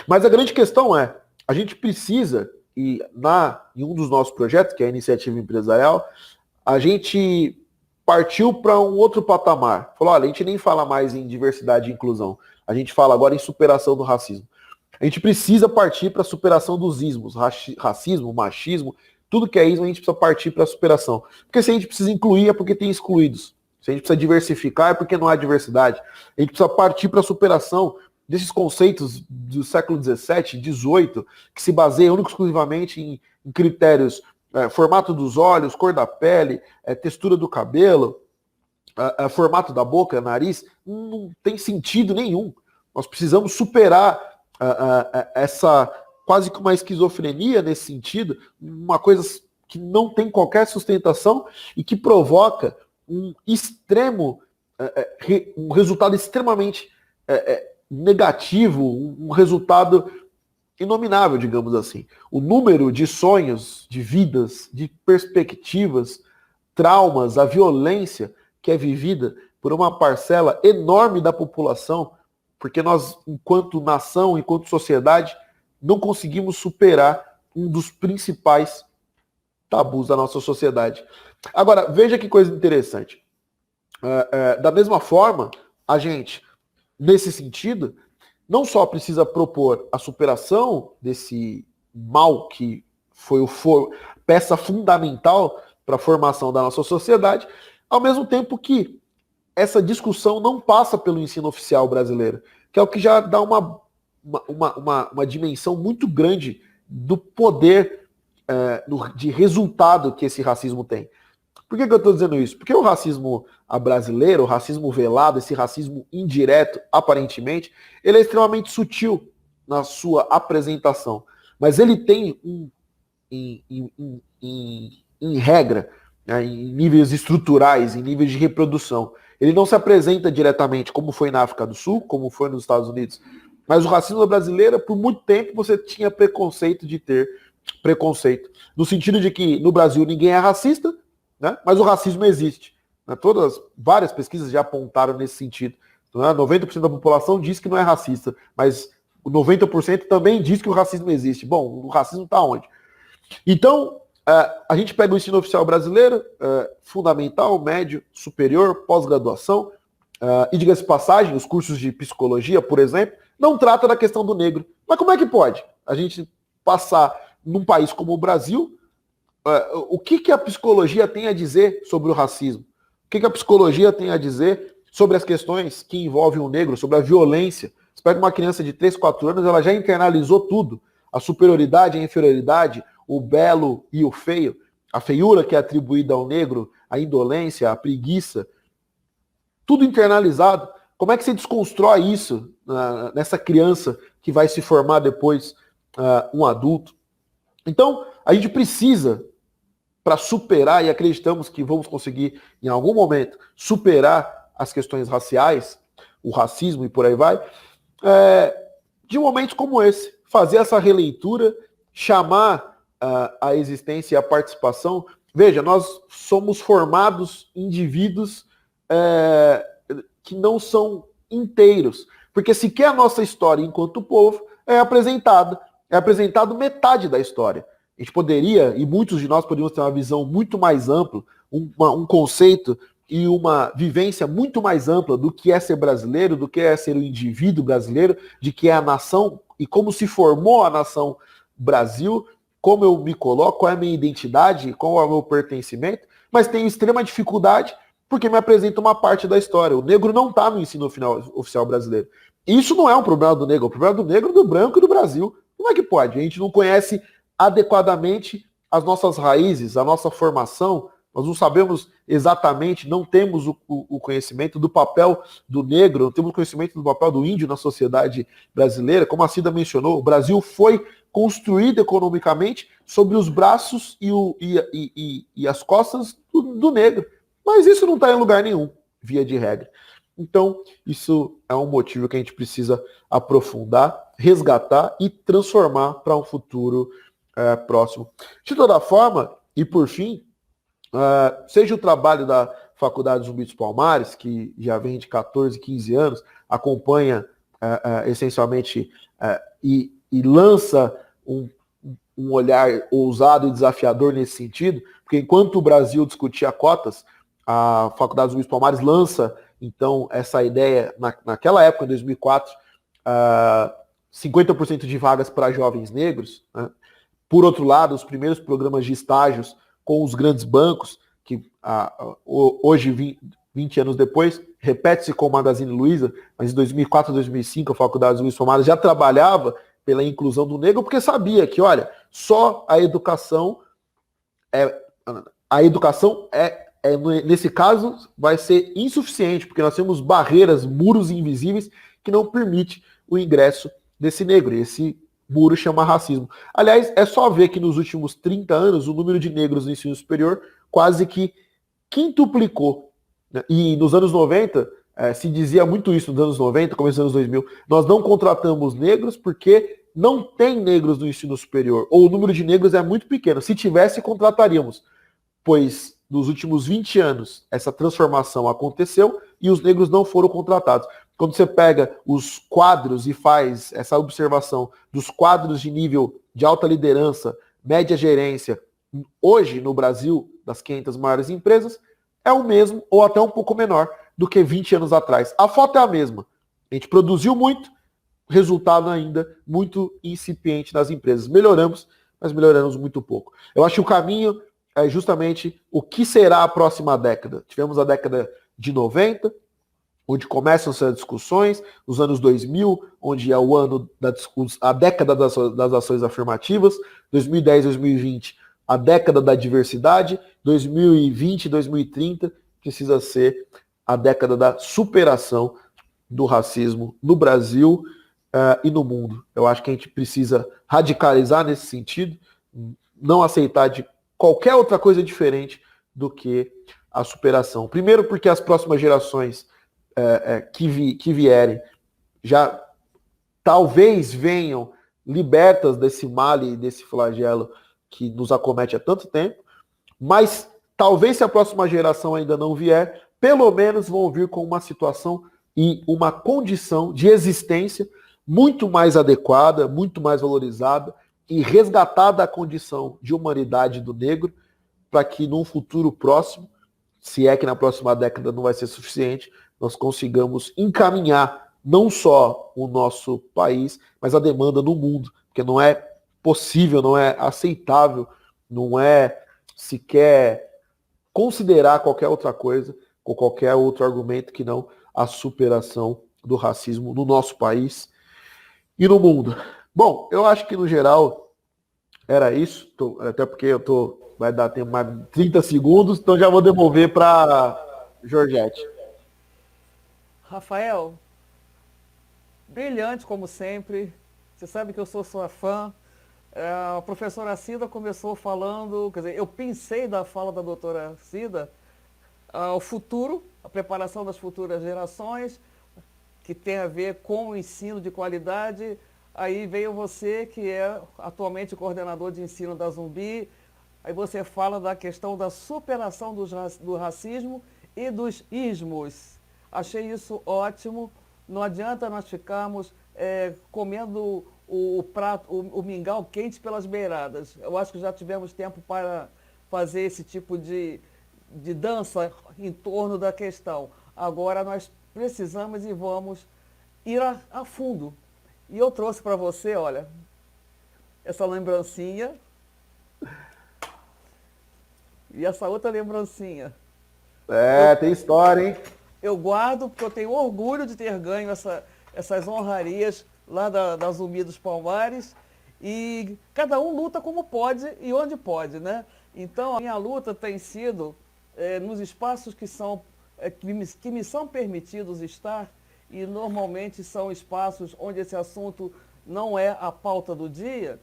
mas a grande questão é, a gente precisa, em um dos nossos projetos, que é a iniciativa empresarial, a gente partiu para um outro patamar. Falou, olha, a gente nem fala mais em diversidade e inclusão, a gente fala agora em superação do racismo. A gente precisa partir para a superação dos ismos, racismo, machismo, tudo que é ismo a gente precisa partir para a superação. Porque se a gente precisa incluir é porque tem excluídos. Se a gente precisa diversificar é porque não há diversidade. A gente precisa partir para a superação desses conceitos do século XVII, XVIII, que se baseiam único exclusivamente em critérios formato dos olhos, cor da pele, textura do cabelo, formato da boca, nariz. Não tem sentido nenhum. Nós precisamos superar essa quase que uma esquizofrenia nesse sentido, uma coisa que não tem qualquer sustentação e que provoca um resultado extremamente negativo, um resultado inominável, digamos assim. O número de sonhos, de vidas, de perspectivas, traumas, a violência que é vivida por uma parcela enorme da população, porque nós, enquanto nação, enquanto sociedade, não conseguimos superar um dos principais tabus da nossa sociedade. Agora, veja que coisa interessante. Da mesma forma, a gente, nesse sentido, não só precisa propor a superação desse mal que foi peça fundamental para a formação da nossa sociedade, ao mesmo tempo que essa discussão não passa pelo ensino oficial brasileiro, que é o que já dá uma dimensão muito grande do poder de resultado que esse racismo tem. Por que eu estou dizendo isso? Porque o racismo brasileiro, o racismo velado, esse racismo indireto, aparentemente, ele é extremamente sutil na sua apresentação. Mas ele tem, em regra, em níveis estruturais, em níveis de reprodução, ele não se apresenta diretamente como foi na África do Sul, como foi nos Estados Unidos. Mas o racismo brasileiro, por muito tempo, você tinha preconceito de ter preconceito. No sentido de que no Brasil ninguém é racista, né? Mas o racismo existe. Né? Várias pesquisas já apontaram nesse sentido. Né? 90% da população diz que não é racista, mas 90% também diz que o racismo existe. Bom, o racismo está onde? Então, a gente pega o ensino oficial brasileiro, fundamental, médio, superior, pós-graduação, e diga-se passagem, os cursos de psicologia, por exemplo, não trata da questão do negro. Mas como é que pode a gente passar num país como o Brasil, o que a psicologia tem a dizer sobre o racismo? O que a psicologia tem a dizer sobre as questões que envolvem o negro, sobre a violência? Você pega uma criança de 3, 4 anos, ela já internalizou tudo. A superioridade, a inferioridade, o belo e o feio, a feiura que é atribuída ao negro, a indolência, a preguiça, tudo internalizado. Como é que você desconstrói isso nessa criança que vai se formar depois um adulto? Então, a gente precisa, para superar, e acreditamos que vamos conseguir, em algum momento, superar as questões raciais, o racismo e por aí vai, de momentos como esse, fazer essa releitura, chamar a existência e a participação. Veja, nós somos formados indivíduos que não são inteiros, porque sequer a nossa história enquanto povo é apresentado metade da história. A gente poderia, e muitos de nós poderíamos ter uma visão muito mais ampla, um conceito e uma vivência muito mais ampla do que é ser brasileiro, do que é ser o indivíduo brasileiro, de que é a nação e como se formou a nação Brasil, como eu me coloco, qual é a minha identidade, qual é o meu pertencimento, mas tenho extrema dificuldade porque me apresenta uma parte da história. O negro não está no ensino oficial brasileiro. Isso não é um problema do negro, é um problema do negro, do branco e do Brasil. Como é que pode? A gente não conhece adequadamente as nossas raízes, a nossa formação, nós não sabemos exatamente, não temos o conhecimento do papel do negro, não temos conhecimento do papel do índio na sociedade brasileira. Como a Cida mencionou, o Brasil foi construído economicamente sobre os braços e as costas do negro. Mas isso não está em lugar nenhum, via de regra. Então, isso é um motivo que a gente precisa aprofundar, resgatar e transformar para um futuro próximo. De toda forma, e por fim, seja o trabalho da Faculdade Zumbi dos Palmares, que já vem de 14, 15 anos, acompanha essencialmente e lança um olhar ousado e desafiador nesse sentido, porque enquanto o Brasil discutia cotas, a Faculdade Zumbi dos Palmares lança, então, essa ideia, naquela época, em 2004, 50% de vagas para jovens negros, né? Por outro lado, os primeiros programas de estágios com os grandes bancos, que hoje, 20 anos depois, repete-se com o Magazine Luiza, mas em 2004 2005 a Faculdade Zumbi dos Palmares já trabalhava pela inclusão do negro, porque sabia que, olha, só a educação nesse caso, vai ser insuficiente, porque nós temos barreiras, muros invisíveis que não permitem o ingresso desse negro. E esse muro chama racismo. Aliás, é só ver que nos últimos 30 anos o número de negros no ensino superior quase que quintuplicou. Né? E nos anos 90, se dizia muito isso nos anos 90, começo dos anos 2000, nós não contratamos negros porque não tem negros no ensino superior, ou o número de negros é muito pequeno. Se tivesse, contrataríamos, pois nos últimos 20 anos essa transformação aconteceu e os negros não foram contratados. Quando você pega os quadros e faz essa observação dos quadros de nível de alta liderança, média gerência, hoje no Brasil, das 500 maiores empresas, é o mesmo ou até um pouco menor do que 20 anos atrás. A foto é a mesma. A gente produziu muito, resultado ainda muito incipiente nas empresas. Melhoramos, mas melhoramos muito pouco. Eu acho que o caminho é justamente o que será a próxima década. Tivemos a década de 90, onde começam essas discussões, os anos 2000, onde é o ano a década das ações afirmativas, 2010, 2020, a década da diversidade, 2020, 2030, precisa ser a década da superação do racismo no Brasil e no mundo. Eu acho que a gente precisa radicalizar nesse sentido, não aceitar de qualquer outra coisa diferente do que a superação. Primeiro porque as próximas gerações que vierem já talvez venham libertas desse mal e desse flagelo que nos acomete há tanto tempo, mas talvez se a próxima geração ainda não vier, pelo menos vão vir com uma situação e uma condição de existência muito mais adequada, muito mais valorizada, e resgatada a condição de humanidade do negro, para que num futuro próximo, se é que na próxima década não vai ser suficiente, nós consigamos encaminhar não só o nosso país, mas a demanda no mundo, porque não é possível, não é aceitável, não é sequer considerar qualquer outra coisa, ou qualquer outro argumento que não a superação do racismo no nosso país e no mundo. Bom, eu acho que no geral era isso, até porque vai dar tempo mais 30 segundos, então já vou devolver para Georgette. Rafael, brilhante como sempre, você sabe que eu sou sua fã. A professora Cida começou falando, quer dizer, eu pensei da fala da doutora Cida, o futuro, a preparação das futuras gerações, que tem a ver com o ensino de qualidade. Aí veio você, que é atualmente coordenador de ensino da Zumbi, aí você fala da questão da superação do racismo e dos ismos. Achei isso ótimo. Não adianta nós ficarmos comendo o prato, o mingau quente pelas beiradas. Eu acho que já tivemos tempo para fazer esse tipo de dança em torno da questão. Agora nós precisamos e vamos ir a fundo. E eu trouxe para você, olha, essa lembrancinha e essa outra lembrancinha. Tem história, hein? Eu guardo porque eu tenho orgulho de ter ganho essas honrarias lá da Zumbi dos Palmares, e cada um luta como pode e onde pode, né? Então a minha luta tem sido nos espaços que me são permitidos estar, e normalmente são espaços onde esse assunto não é a pauta do dia.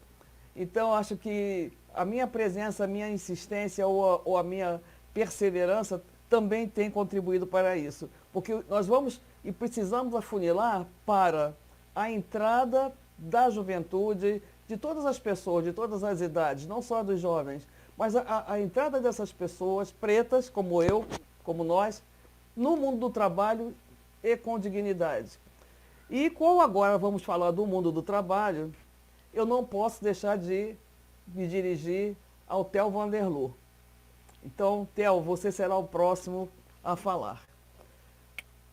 Então acho que a minha presença, a minha insistência ou a minha perseverança também tem contribuído para isso. Porque nós vamos e precisamos afunilar para a entrada da juventude, de todas as pessoas, de todas as idades, não só dos jovens, mas a entrada dessas pessoas pretas, como eu, como nós, no mundo do trabalho e com dignidade. E como agora vamos falar do mundo do trabalho, eu não posso deixar de me dirigir ao Theo Vanderloo. Então, Theo, você será o próximo a falar.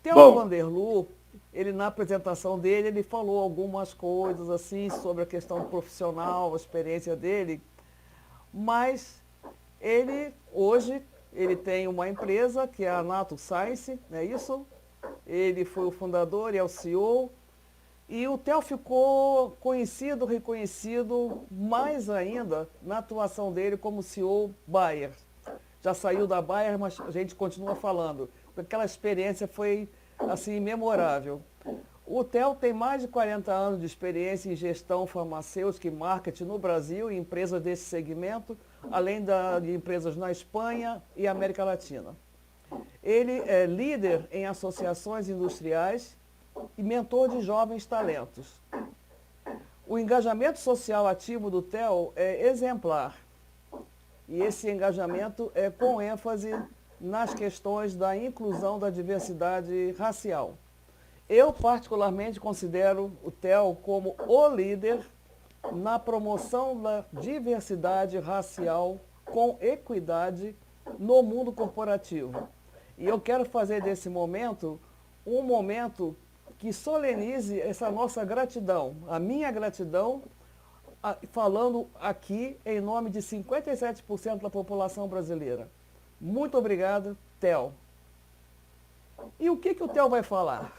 Theo Vanderloo, ele na apresentação dele, ele falou algumas coisas assim sobre a questão profissional, a experiência dele, mas ele hoje ele tem uma empresa que é a Nato Science, não é isso? Ele foi o fundador e é o CEO. E o Theo ficou conhecido, reconhecido mais ainda na atuação dele como CEO Bayer. Já saiu da Bayer, mas a gente continua falando. Aquela experiência foi assim memorável. O Theo tem mais de 40 anos de experiência em gestão farmacêutica e marketing no Brasil, em empresas desse segmento, além de empresas na Espanha e América Latina. Ele é líder em associações industriais e mentor de jovens talentos. O engajamento social ativo do Theo é exemplar. E esse engajamento é com ênfase nas questões da inclusão da diversidade racial. Eu, particularmente, considero o Theo como o líder na promoção da diversidade racial com equidade no mundo corporativo. E eu quero fazer desse momento um momento que solenize essa nossa gratidão, a minha gratidão, falando aqui em nome de 57% da população brasileira. Muito obrigado, Theo. E o que o Theo vai falar?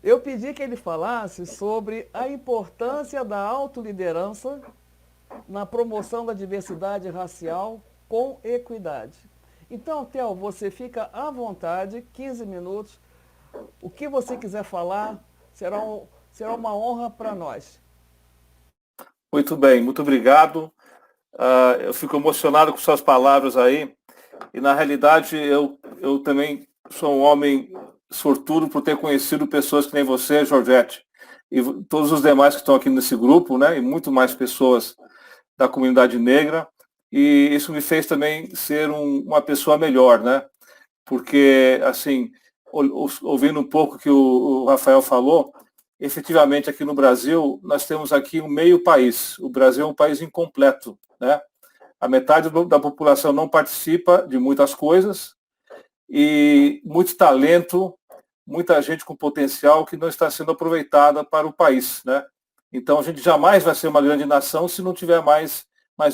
Eu pedi que ele falasse sobre a importância da autoliderança na promoção da diversidade racial com equidade. Então, Theo, você fica à vontade, 15 minutos. O que você quiser falar será uma honra para nós. Muito bem, muito obrigado. Eu fico emocionado com suas palavras aí. E, na realidade, eu também sou um homem sortudo por ter conhecido pessoas que nem você, Georgette, e todos os demais que estão aqui nesse grupo, né, e muito mais pessoas da comunidade negra. E isso me fez também ser uma pessoa melhor, né? Porque, assim, ouvindo um pouco o que o Rafael falou, efetivamente aqui no Brasil, nós temos aqui um meio país. O Brasil é um país incompleto, né? A metade da população não participa de muitas coisas e muito talento, muita gente com potencial que não está sendo aproveitada para o país, né? Então, a gente jamais vai ser uma grande nação se não tiver mais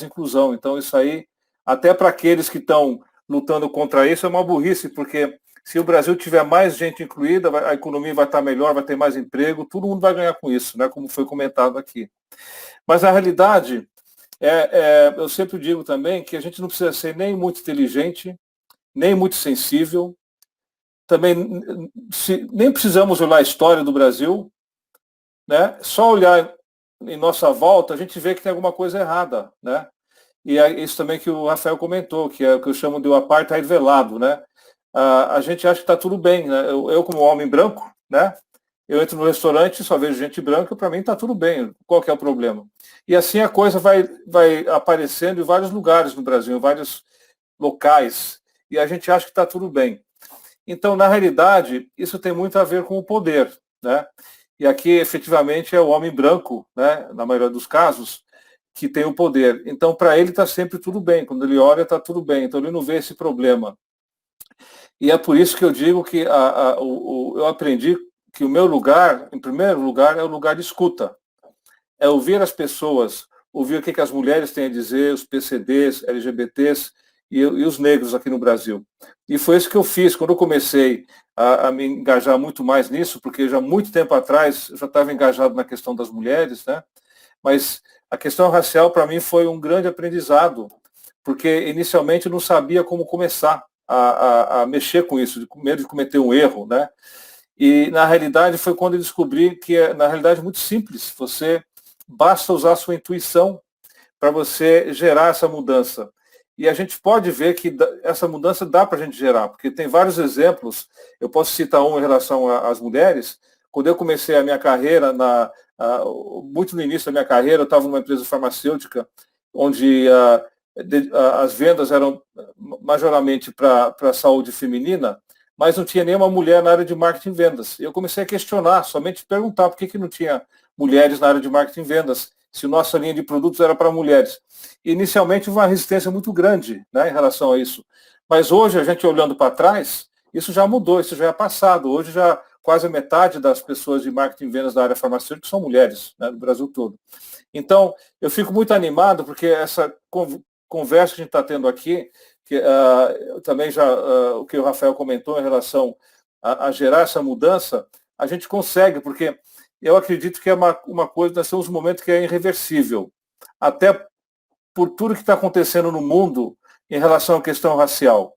inclusão. Então, isso aí, até para aqueles que estão lutando contra isso, é uma burrice, porque se o Brasil tiver mais gente incluída, a economia vai estar melhor, vai ter mais emprego, todo mundo vai ganhar com isso, né? Como foi comentado aqui. Mas a realidade, eu sempre digo também que a gente não precisa ser nem muito inteligente, nem muito sensível, também nem precisamos olhar a história do Brasil, né? Só olhar em nossa volta, a gente vê que tem alguma coisa errada, né? E é isso também que o Rafael comentou, que é o que eu chamo de o apartheid velado, né? A gente acha que está tudo bem, né? Eu, como homem branco, né? Eu entro no restaurante e só vejo gente branca, para mim está tudo bem, qual que é o problema? E assim a coisa vai aparecendo em vários lugares no Brasil, em vários locais, e a gente acha que está tudo bem. Então, na realidade, isso tem muito a ver com o poder, né? E aqui, efetivamente, é o homem branco, né, na maioria dos casos, que tem o poder. Então, para ele está sempre tudo bem. Quando ele olha, está tudo bem. Então, ele não vê esse problema. E é por isso que eu digo que eu aprendi que o meu lugar, em primeiro lugar, é o lugar de escuta. É ouvir as pessoas, ouvir o que as mulheres têm a dizer, os PCDs, LGBTs e os negros aqui no Brasil. E foi isso que eu fiz quando eu comecei a me engajar muito mais nisso, porque já muito tempo atrás eu já estava engajado na questão das mulheres, né? Mas a questão racial para mim foi um grande aprendizado, porque inicialmente eu não sabia como começar a mexer com isso, com medo de cometer um erro, né? E na realidade foi quando eu descobri que na realidade é muito simples, basta usar a sua intuição para você gerar essa mudança. e a gente pode ver que essa mudança dá para a gente gerar, porque tem vários exemplos. Eu posso citar um em relação às mulheres. Quando eu comecei a minha carreira, muito no início da minha carreira, eu estava numa empresa farmacêutica, onde as vendas eram majoramente para a saúde feminina, mas não tinha nenhuma mulher na área de marketing e vendas. Eu comecei a questionar, somente perguntar por que não tinha mulheres na área de marketing e vendas, se nossa linha de produtos era para mulheres. Inicialmente, houve uma resistência muito grande, né, em relação a isso. Mas hoje, a gente olhando para trás, isso já mudou, isso já é passado. Hoje, já quase a metade das pessoas de marketing e vendas da área farmacêutica são mulheres, né, no Brasil todo. Então, eu fico muito animado, porque essa conversa que a gente está tendo aqui, que também o que o Rafael comentou em relação a gerar essa mudança, a gente consegue, porque eu acredito que é uma coisa, nós temos um momento que é irreversível, até por tudo que está acontecendo no mundo em relação à questão racial.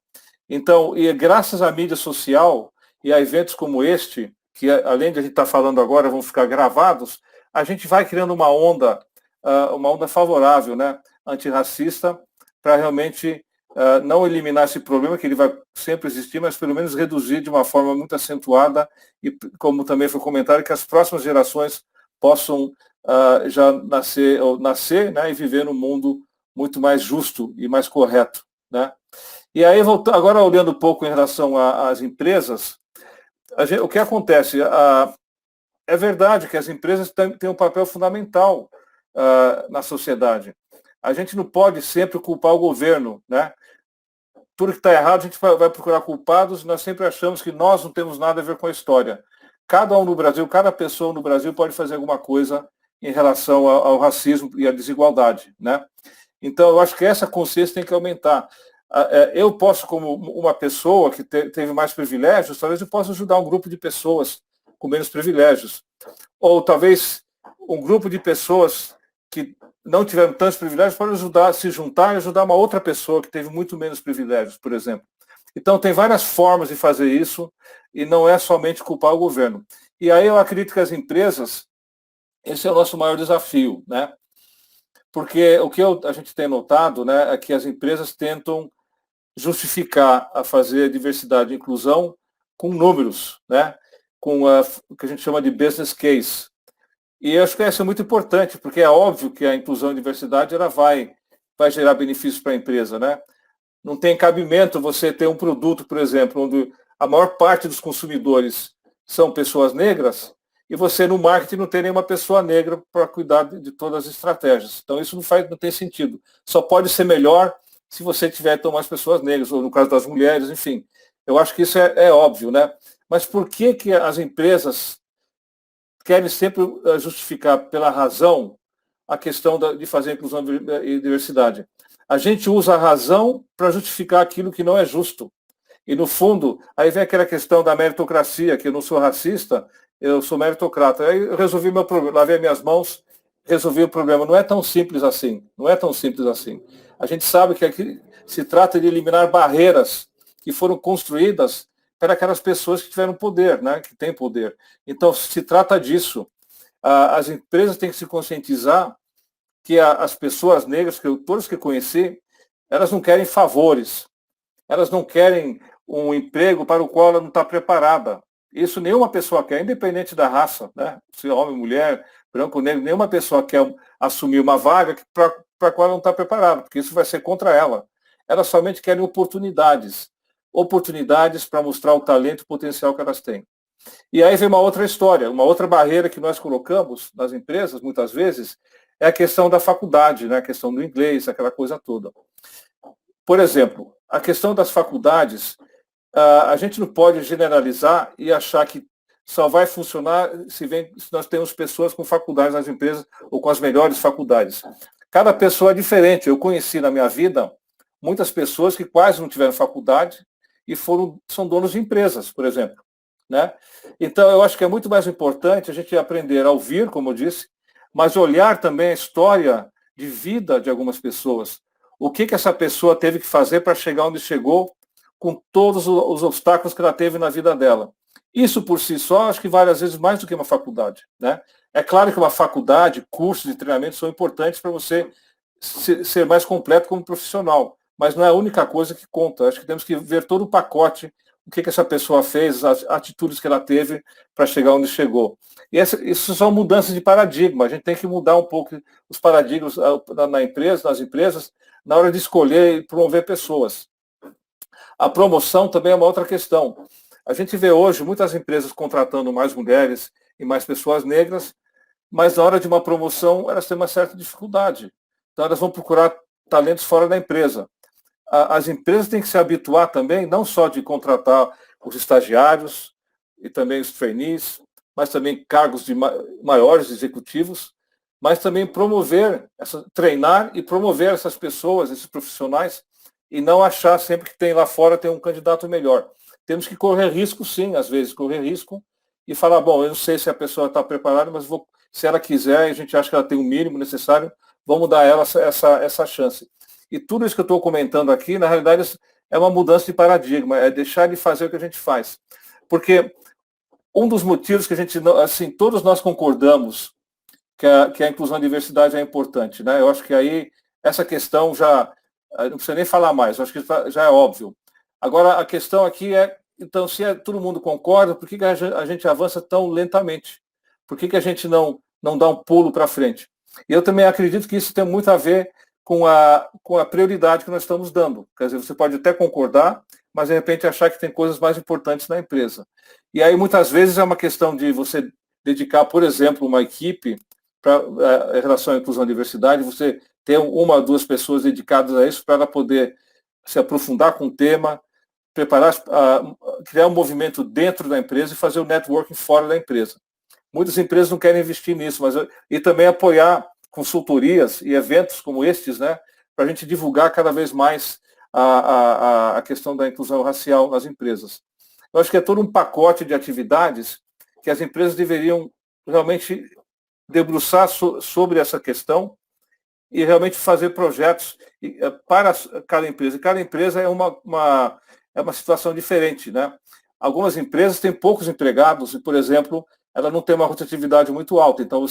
Então, e graças à mídia social e a eventos como este, que além de a gente estar falando agora, vão ficar gravados, a gente vai criando uma onda favorável, né, antirracista, para realmente não eliminar esse problema, que ele vai sempre existir, mas pelo menos reduzir de uma forma muito acentuada e, como também foi comentado, que as próximas gerações possam já nascer, né, e viver num mundo muito mais justo e mais correto, né? E aí, agora olhando um pouco em relação às empresas, o que acontece? É verdade que as empresas têm um papel fundamental na sociedade. A gente não pode sempre culpar o governo, né? Tudo que está errado, a gente vai procurar culpados, e nós sempre achamos que nós não temos nada a ver com a história. Cada um no Brasil, cada pessoa no Brasil pode fazer alguma coisa em relação ao racismo e à desigualdade, né? Então, eu acho que essa consciência tem que aumentar. Eu posso, como uma pessoa que teve mais privilégios, talvez eu possa ajudar um grupo de pessoas com menos privilégios. Ou talvez um grupo de pessoas que não tiveram tantos privilégios pode se juntar e ajudar uma outra pessoa que teve muito menos privilégios, por exemplo. Então, tem várias formas de fazer isso e não é somente culpar o governo. E aí eu acredito que as empresas, esse é o nosso maior desafio, né? Porque o que a gente tem notado, né, é que as empresas tentam justificar a fazer diversidade e inclusão com números, né? Com o que a gente chama de business case. E eu acho que isso é muito importante, porque é óbvio que a inclusão e diversidade ela vai gerar benefícios para a empresa, né? Não tem cabimento você ter um produto, por exemplo, onde a maior parte dos consumidores são pessoas negras, e você no marketing não tem nenhuma pessoa negra para cuidar de todas as estratégias. Então isso não tem sentido. Só pode ser melhor se você tiver tão mais pessoas negras, ou no caso das mulheres, enfim. Eu acho que isso é óbvio, né? Mas por que as empresas querem sempre justificar pela razão a questão de fazer inclusão e diversidade? A gente usa a razão para justificar aquilo que não é justo. E, no fundo, aí vem aquela questão da meritocracia, que eu não sou racista, eu sou meritocrata. Aí eu resolvi meu problema, lavei minhas mãos, resolvi o problema. Não é tão simples assim. Não é tão simples assim. A gente sabe que aqui se trata de eliminar barreiras que foram construídas para aquelas pessoas que tiveram poder, né, que têm poder. Então, se trata disso. As empresas têm que se conscientizar que as pessoas negras, todas que eu conheci, elas não querem favores. Elas não querem um emprego para o qual ela não está preparada. Isso nenhuma pessoa quer, independente da raça, né? Se é homem, mulher, branco, negro, nenhuma pessoa quer assumir uma vaga para a qual ela não está preparada, porque isso vai ser contra ela. Elas somente querem oportunidades para mostrar o talento e o potencial que elas têm. E aí vem uma outra história, uma outra barreira que nós colocamos nas empresas, muitas vezes, é a questão da faculdade, né? A questão do inglês, aquela coisa toda. Por exemplo, a questão das faculdades, a gente não pode generalizar e achar que só vai funcionar se nós temos pessoas com faculdades nas empresas ou com as melhores faculdades. Cada pessoa é diferente. Eu conheci na minha vida muitas pessoas que quase não tiveram faculdade e são donos de empresas, por exemplo, né? Então, eu acho que é muito mais importante a gente aprender a ouvir, como eu disse, mas olhar também a história de vida de algumas pessoas. O que essa pessoa teve que fazer para chegar onde chegou, com todos os obstáculos que ela teve na vida dela. Isso por si só, acho que vale às vezes mais do que uma faculdade, né? É claro que uma faculdade, cursos de treinamento são importantes para você ser mais completo como profissional, mas não é a única coisa que conta. Acho que temos que ver todo o pacote, o que essa pessoa fez, as atitudes que ela teve para chegar onde chegou. E isso são mudanças de paradigma. A gente tem que mudar um pouco os paradigmas nas empresas, na hora de escolher e promover pessoas. A promoção também é uma outra questão. A gente vê hoje muitas empresas contratando mais mulheres e mais pessoas negras, mas na hora de uma promoção elas têm uma certa dificuldade. Então elas vão procurar talentos fora da empresa. As empresas têm que se habituar também, não só de contratar os estagiários e também os trainees, mas também cargos de maiores executivos, mas também treinar e promover essas pessoas, esses profissionais, e não achar sempre que tem lá fora tem um candidato melhor. Temos que correr risco, sim, às vezes, correr risco e falar, bom, eu não sei se a pessoa está preparada, mas se ela quiser, a gente acha que ela tem o mínimo necessário, vamos dar a ela essa chance. E tudo isso que eu estou comentando aqui, na realidade, é uma mudança de paradigma, é deixar de fazer o que a gente faz. Porque um dos motivos que a gente, assim, todos nós concordamos que a inclusão e a diversidade é importante, né? Eu acho que aí essa questão já, não precisa nem falar mais, eu acho que já é óbvio. Agora, a questão aqui é, então, se todo mundo concorda, por que a gente avança tão lentamente? Por que a gente não dá um pulo para frente? E eu também acredito que isso tem muito a ver com a prioridade que nós estamos dando. Quer dizer, você pode até concordar, mas de repente achar que tem coisas mais importantes na empresa. E aí, muitas vezes, é uma questão de você dedicar, por exemplo, uma equipe em relação à inclusão e diversidade, você ter uma ou duas pessoas dedicadas a isso para ela poder se aprofundar com o tema, preparar, criar um movimento dentro da empresa e fazer o networking fora da empresa. Muitas empresas não querem investir nisso, e também apoiar consultorias e eventos como estes, né, para a gente divulgar cada vez mais a questão da inclusão racial nas empresas. Eu acho que é todo um pacote de atividades que as empresas deveriam realmente debruçar sobre essa questão e realmente fazer projetos para cada empresa. E cada empresa é uma situação diferente, né? Algumas empresas têm poucos empregados e, por exemplo, ela não tem uma rotatividade muito alta, então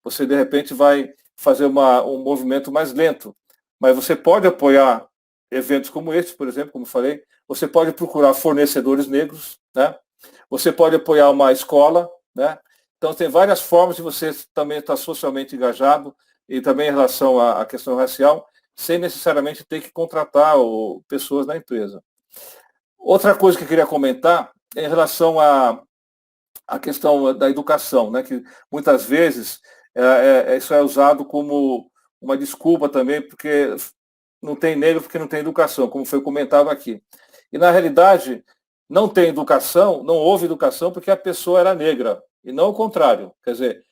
você de repente vai fazer um movimento mais lento. Mas você pode apoiar eventos como este, por exemplo, como falei, você pode procurar fornecedores negros, né? Você pode apoiar uma escola, né? Então tem várias formas de você também estar socialmente engajado e também em relação à questão racial, sem necessariamente ter que contratar pessoas na empresa. Outra coisa que eu queria comentar é em relação à questão da educação, né? Que muitas vezes isso é usado como uma desculpa também, porque não tem negro porque não tem educação, como foi comentado aqui. E na realidade, não tem educação, não houve educação porque a pessoa era negra, e não o contrário. Quer dizer,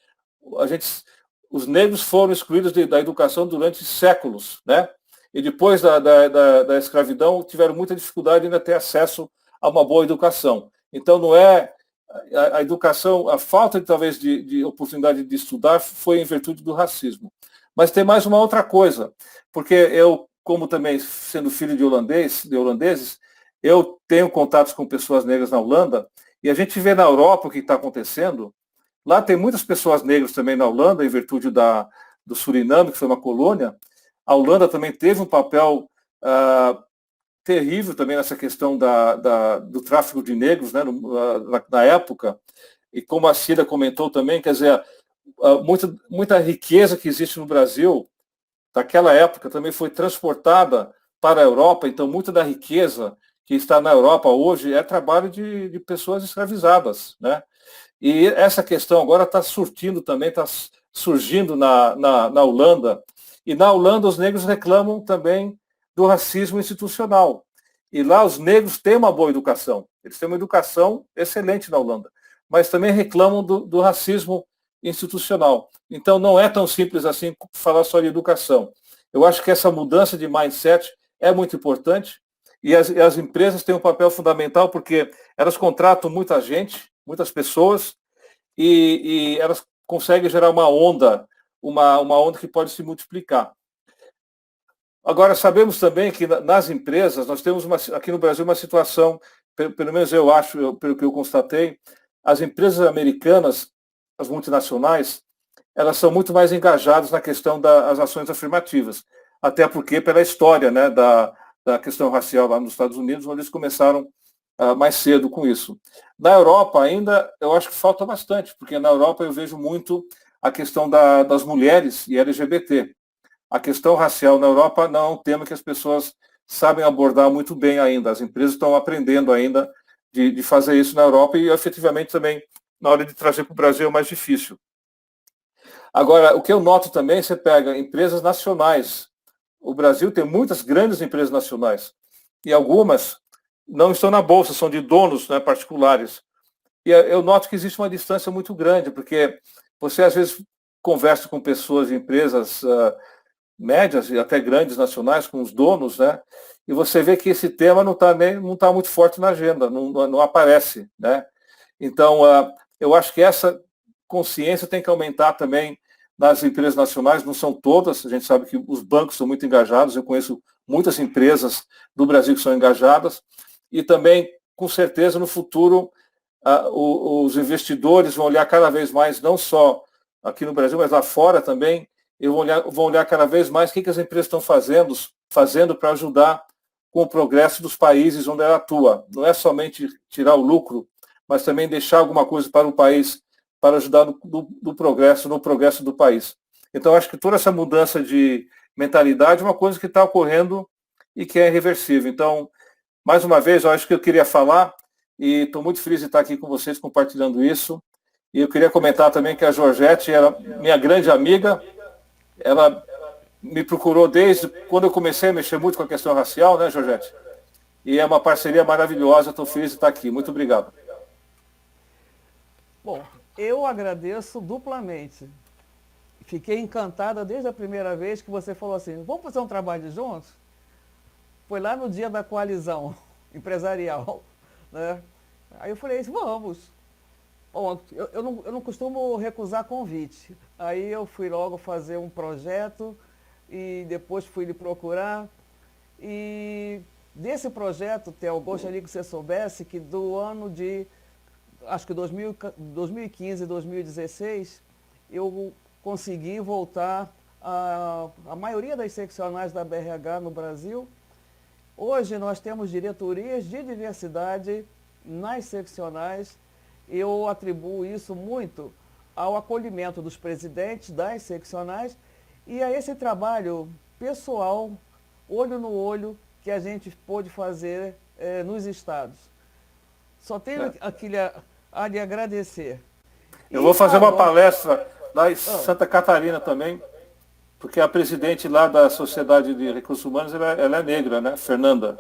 os negros foram excluídos da educação durante séculos, né? E depois da escravidão tiveram muita dificuldade em ter acesso a uma boa educação. Então não é a educação, a falta talvez de oportunidade de estudar foi em virtude do racismo. Mas tem mais uma outra coisa, porque eu, como também sendo filho de holandeses, eu tenho contatos com pessoas negras na Holanda, e a gente vê na Europa o que está acontecendo. Lá tem muitas pessoas negras também na Holanda, em virtude do Suriname, que foi uma colônia. A Holanda também teve um papel terrível também nessa questão do tráfico de negros, né, na época. E como a Cida comentou também, quer dizer, muita riqueza que existe no Brasil, daquela época, também foi transportada para a Europa. Então, muita da riqueza que está na Europa hoje é trabalho de pessoas escravizadas, né? E essa questão agora está surtindo também, está surgindo na Holanda. E na Holanda os negros reclamam também do racismo institucional. E lá os negros têm uma boa educação. Eles têm uma educação excelente na Holanda. Mas também reclamam do racismo institucional. Então não é tão simples assim falar só de educação. Eu acho que essa mudança de mindset é muito importante. E as empresas têm um papel fundamental porque elas contratam muita gente, muitas pessoas, e elas conseguem gerar uma onda que pode se multiplicar. Agora, sabemos também que nas empresas, nós temos aqui no Brasil uma situação, pelo menos eu acho, pelo que eu constatei, as empresas americanas, as multinacionais, elas são muito mais engajadas na questão das ações afirmativas. até porque pela história, né, da questão racial lá nos Estados Unidos, onde eles começaram mais cedo com isso. Na Europa ainda, eu acho que falta bastante, porque na Europa eu vejo muito a questão das mulheres e LGBT. A questão racial na Europa não é um tema que as pessoas sabem abordar muito bem ainda. As empresas estão aprendendo ainda de fazer isso na Europa e, efetivamente, também, na hora de trazer para o Brasil, é mais difícil. Agora, o que eu noto também, você pega empresas nacionais. O Brasil tem muitas grandes empresas nacionais e algumas não estão na bolsa, são de donos, né, particulares. E eu noto que existe uma distância muito grande, porque você às vezes conversa com pessoas de empresas médias e até grandes nacionais, com os donos, né? E você vê que esse tema não está muito forte na agenda, não aparece, né? Então, eu acho que essa consciência tem que aumentar também nas empresas nacionais, não são todas, a gente sabe que os bancos são muito engajados, eu conheço muitas empresas do Brasil que são engajadas, e também, com certeza, no futuro, os investidores vão olhar cada vez mais, não só aqui no Brasil, mas lá fora também, e vão olhar cada vez mais o que as empresas estão fazendo para ajudar com o progresso dos países onde ela atua. Não é somente tirar o lucro, mas também deixar alguma coisa para o país, para ajudar no progresso do país. Então, acho que toda essa mudança de mentalidade é uma coisa que está ocorrendo e que é irreversível. Então, mais uma vez, eu acho que eu queria falar, e estou muito feliz de estar aqui com vocês compartilhando isso. E eu queria comentar também que a Georgette era minha grande amiga, ela me procurou desde quando eu comecei a mexer muito com a questão racial, né, Georgette? E é uma parceria maravilhosa, estou feliz de estar aqui. Muito obrigado. Bom, eu agradeço duplamente. Fiquei encantada desde a primeira vez que você falou assim, vamos fazer um trabalho juntos? Foi lá no dia da coalizão empresarial, né? Aí eu falei, vamos. Bom, eu não costumo recusar convite. Aí eu fui logo fazer um projeto e depois fui lhe procurar. E desse projeto, Theo, gostaria que você soubesse que do ano de, acho que 2015, 2016, eu consegui voltar a maioria das seccionais da BRH no Brasil. Hoje nós temos diretorias de diversidade nas seccionais. Eu atribuo isso muito ao acolhimento dos presidentes das seccionais e a esse trabalho pessoal, olho no olho, que a gente pôde fazer nos estados. Só tenho aqui a lhe agradecer. Eu vou fazer uma palestra lá em Santa Catarina também, porque a presidente lá da Sociedade de Recursos Humanos, ela é negra, né? Fernanda.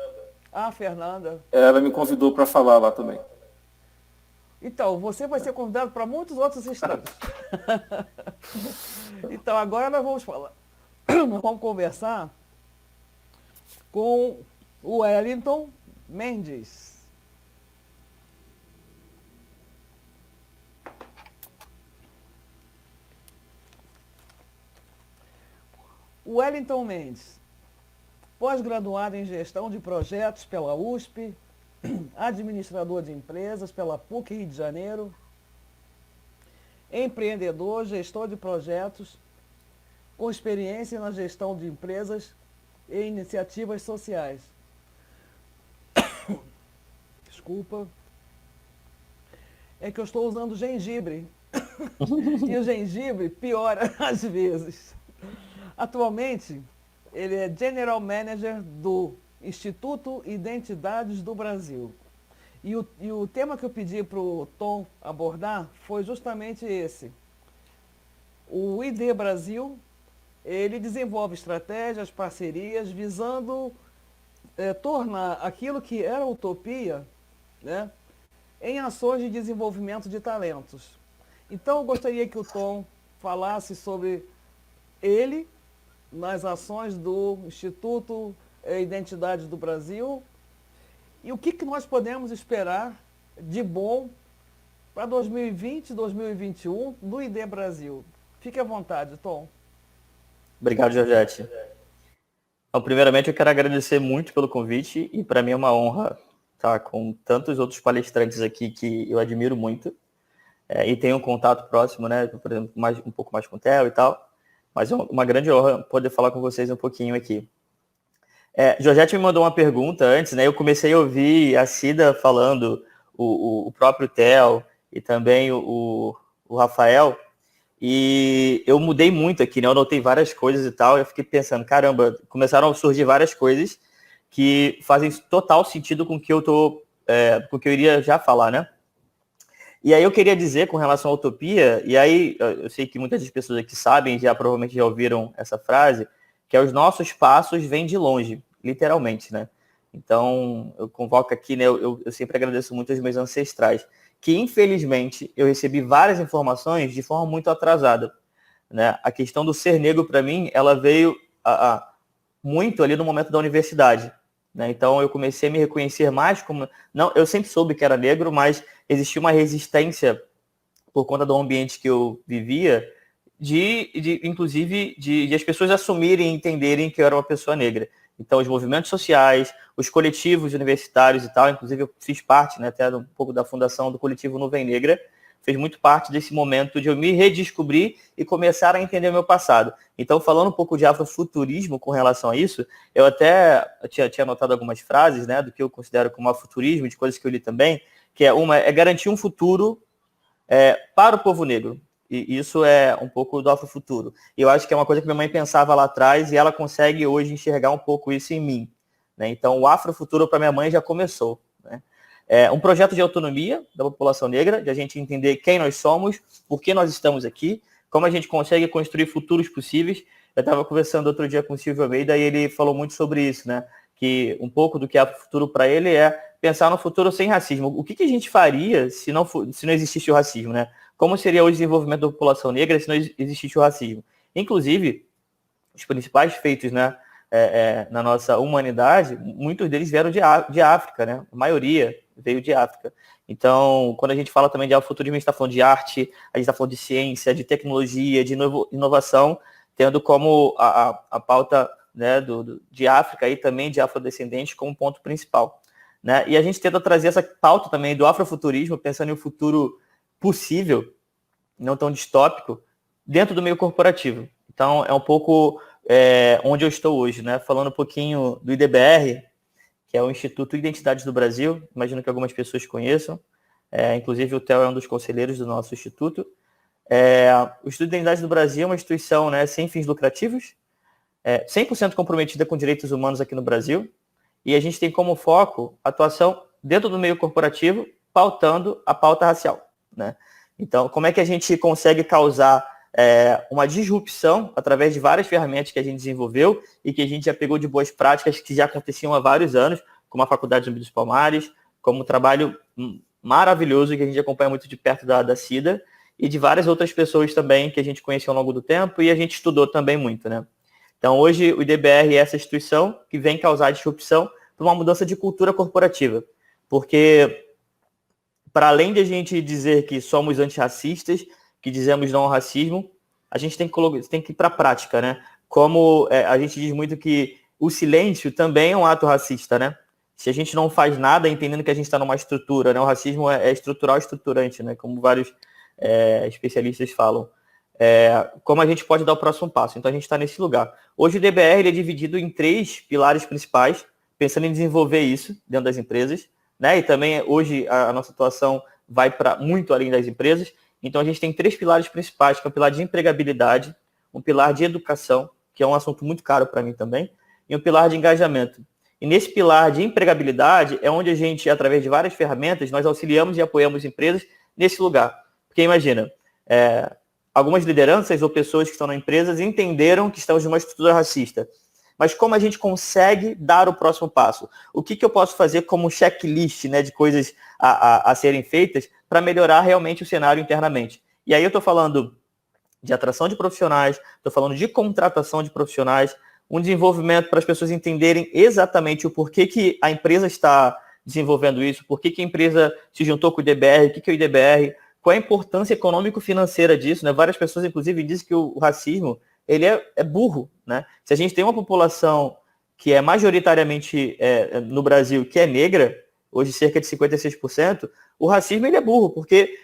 Ah, Fernanda. Ela me convidou para falar lá também. Então, você vai ser convidado para muitos outros estados. Então, agora nós vamos falar. Nós vamos conversar com o Wellington Mendes. Wellington Mendes, pós-graduado em gestão de projetos pela USP, administrador de empresas pela PUC Rio de Janeiro, empreendedor, gestor de projetos, com experiência na gestão de empresas e iniciativas sociais. Desculpa. É que eu estou usando gengibre. E o gengibre piora às vezes. Atualmente, ele é General Manager do Instituto Identidades do Brasil. E o tema que eu pedi para o Tom abordar foi justamente esse. O ID Brasil, ele desenvolve estratégias, parcerias, visando tornar aquilo que era utopia, né, em ações de desenvolvimento de talentos. Então, eu gostaria que o Tom falasse sobre ele nas ações do Instituto Identidades do Brasil e o que nós podemos esperar de bom para 2020, 2021 do ID Brasil. Fique à vontade, Tom. Obrigado, Georgette. Então, primeiramente, eu quero agradecer muito pelo convite e para mim é uma honra estar com tantos outros palestrantes aqui que eu admiro muito e tenho um contato próximo, né? Por exemplo, um pouco mais com o Theo e tal. mas é uma grande honra poder falar com vocês um pouquinho aqui. Georgette me mandou uma pergunta antes, né? Eu comecei a ouvir a Cida falando, o próprio Theo e também o Rafael, e eu mudei muito aqui, né? Eu anotei várias coisas e tal, e eu fiquei pensando, caramba, começaram a surgir várias coisas que fazem total sentido com o que com o que eu iria já falar, né? E aí eu queria dizer com relação à utopia, e aí eu sei que muitas das pessoas aqui sabem, provavelmente já ouviram essa frase, que os nossos passos vêm de longe, literalmente, né? Então, eu convoco aqui, né? Eu sempre agradeço muito aos meus ancestrais, que infelizmente eu recebi várias informações de forma muito atrasada, né? A questão do ser negro, para mim, ela veio muito ali no momento da universidade, né? Então, eu comecei a me reconhecer mais como... Não, eu sempre soube que era negro, mas existia uma resistência por conta do ambiente que eu vivia, inclusive de as pessoas assumirem e entenderem que eu era uma pessoa negra. Então, os movimentos sociais, os coletivos universitários e tal, inclusive eu fiz parte, né, até um pouco da fundação do coletivo Nuvem Negra, fez muito parte desse momento de eu me redescobrir e começar a entender o meu passado. Então, falando um pouco de afrofuturismo com relação a isso, eu até tinha anotado algumas frases, né, do que eu considero como afrofuturismo, de coisas que eu li também, que é garantir um futuro para o povo negro. E isso é um pouco do afrofuturo. E eu acho que é uma coisa que minha mãe pensava lá atrás e ela consegue hoje enxergar um pouco isso em mim, né? Então, o afrofuturo para minha mãe já começou, né? É um projeto de autonomia da população negra, de a gente entender quem nós somos, por que nós estamos aqui, como a gente consegue construir futuros possíveis. Eu estava conversando outro dia com o Silvio Almeida e ele falou muito sobre isso, né? Que um pouco do que é afrofuturo para ele é pensar no futuro sem racismo. O que a gente faria se não existisse o racismo, né? Como seria o desenvolvimento da população negra se não existisse o racismo? Inclusive, os principais feitos, né, na nossa humanidade, muitos deles vieram de África, né? A maioria veio de África. Então, quando a gente fala também de afrofuturismo, a gente está falando de arte, a gente está falando de ciência, de tecnologia, de inovação, tendo como a pauta, né, de África e também de afrodescendentes como ponto principal, né? E a gente tenta trazer essa pauta também do afrofuturismo, pensando em um futuro possível, não tão distópico, dentro do meio corporativo. Então, é um pouco onde eu estou hoje, né? Falando um pouquinho do IDBR, que é o Instituto Identidades do Brasil, imagino que algumas pessoas conheçam, inclusive o Theo é um dos conselheiros do nosso instituto. O Instituto Identidades do Brasil é uma instituição, né, sem fins lucrativos, 100% comprometida com direitos humanos aqui no Brasil, e a gente tem como foco a atuação dentro do meio corporativo, pautando a pauta racial, né? Então, como é que a gente consegue causar uma disrupção através de várias ferramentas que a gente desenvolveu e que a gente já pegou de boas práticas que já aconteciam há vários anos, como a Faculdade Zumbi dos Palmares, como um trabalho maravilhoso que a gente acompanha muito de perto da Cida e de várias outras pessoas também que a gente conheceu ao longo do tempo e a gente estudou também muito, né? Então, hoje, o IDBR é essa instituição que vem causar disrupção para uma mudança de cultura corporativa. Porque, para além de a gente dizer que somos antirracistas, que dizemos não ao racismo, a gente tem que ir para a prática, né? Como a gente diz muito que o silêncio também é um ato racista, né? Se a gente não faz nada, entendendo que a gente está numa estrutura, né? O racismo é estrutural e estruturante, né? Como vários especialistas falam. Como a gente pode dar o próximo passo. Então, a gente está nesse lugar. Hoje, o DBR ele é dividido em 3 pilares principais, pensando em desenvolver isso dentro das empresas, né? E também, hoje, a nossa atuação vai para muito além das empresas. Então, a gente tem 3 pilares principais, que é o pilar de empregabilidade, um pilar de educação, que é um assunto muito caro para mim também, e um pilar de engajamento. E nesse pilar de empregabilidade é onde a gente, através de várias ferramentas, nós auxiliamos e apoiamos empresas nesse lugar. Porque, imagina, algumas lideranças ou pessoas que estão nas empresas entenderam que estamos numa estrutura racista. Mas como a gente consegue dar o próximo passo? O que eu posso fazer como checklist, né, de coisas a serem feitas para melhorar realmente o cenário internamente? E aí eu estou falando de atração de profissionais, estou falando de contratação de profissionais, um desenvolvimento para as pessoas entenderem exatamente o porquê que a empresa está desenvolvendo isso, por que a empresa se juntou com o IDBR, o que é o IDBR, qual é a importância econômico-financeira disso, né? Várias pessoas, inclusive, dizem que o racismo ele é burro, né? Se a gente tem uma população que é majoritariamente no Brasil, que é negra, hoje cerca de 56%, o racismo ele é burro, porque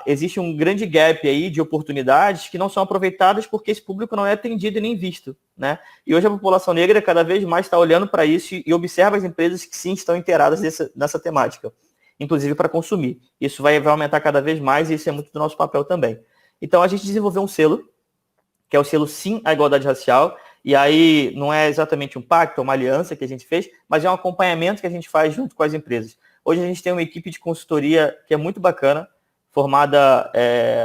existe um grande gap aí de oportunidades que não são aproveitadas porque esse público não é atendido e nem visto, né? E hoje a população negra cada vez mais está olhando para isso e observa as empresas que sim estão inteiradas nessa temática, inclusive para consumir. Isso vai aumentar cada vez mais e isso é muito do nosso papel também. Então a gente desenvolveu um selo, que é o selo Sim à Igualdade Racial, e aí não é exatamente um pacto, é uma aliança que a gente fez, mas é um acompanhamento que a gente faz junto com as empresas. Hoje a gente tem uma equipe de consultoria que é muito bacana, formada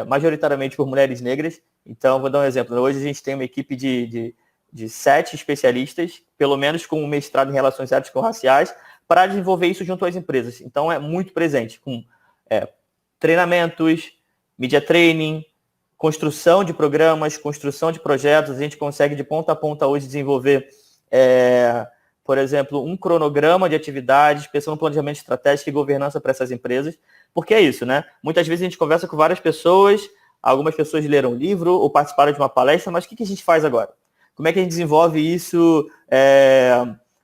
majoritariamente por mulheres negras. Então, vou dar um exemplo. Hoje a gente tem uma equipe de 7 especialistas, pelo menos com um mestrado em Relações Étnico-Raciais, para desenvolver isso junto às empresas. Então, é muito presente, com treinamentos, media training, construção de programas, construção de projetos. A gente consegue, de ponta a ponta, hoje desenvolver, por exemplo, um cronograma de atividades, pensando no planejamento estratégico e governança para essas empresas. Porque é isso, né? Muitas vezes a gente conversa com várias pessoas, algumas pessoas leram um livro ou participaram de uma palestra, mas o que a gente faz agora? Como é que a gente desenvolve isso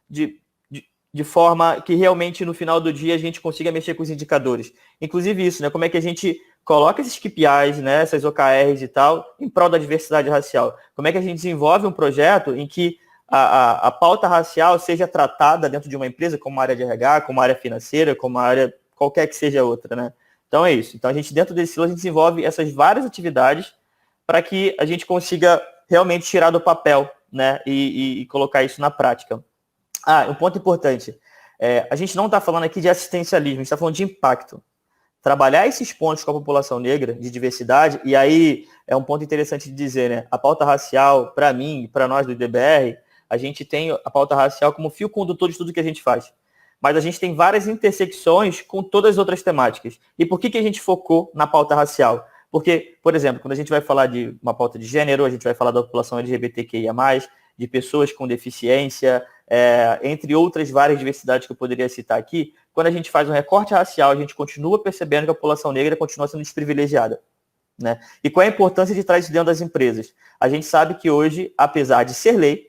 de forma que realmente no final do dia a gente consiga mexer com os indicadores? Inclusive isso, né? Como é que a gente coloca esses KPIs, né? Essas OKRs e tal, em prol da diversidade racial? Como é que a gente desenvolve um projeto em que a pauta racial seja tratada dentro de uma empresa como área de RH, como área financeira, como área qualquer que seja outra, né? Então é isso. Então a gente, dentro desse silo, a gente desenvolve essas várias atividades para que a gente consiga realmente tirar do papel, né? E colocar isso na prática. Um ponto importante. A gente não está falando aqui de assistencialismo, a gente está falando de impacto. Trabalhar esses pontos com a população negra, de diversidade, e aí é um ponto interessante de dizer, né? A pauta racial, para mim, para nós do IDBR, a gente tem a pauta racial como fio condutor de tudo que a gente faz. Mas a gente tem várias intersecções com todas as outras temáticas. E por que a gente focou na pauta racial? Porque, por exemplo, quando a gente vai falar de uma pauta de gênero, a gente vai falar da população LGBTQIA+, de pessoas com deficiência, entre outras várias diversidades que eu poderia citar aqui. Quando a gente faz um recorte racial, a gente continua percebendo que a população negra continua sendo desprivilegiada, né? E qual é a importância de trazer isso dentro das empresas? A gente sabe que hoje, apesar de ser lei,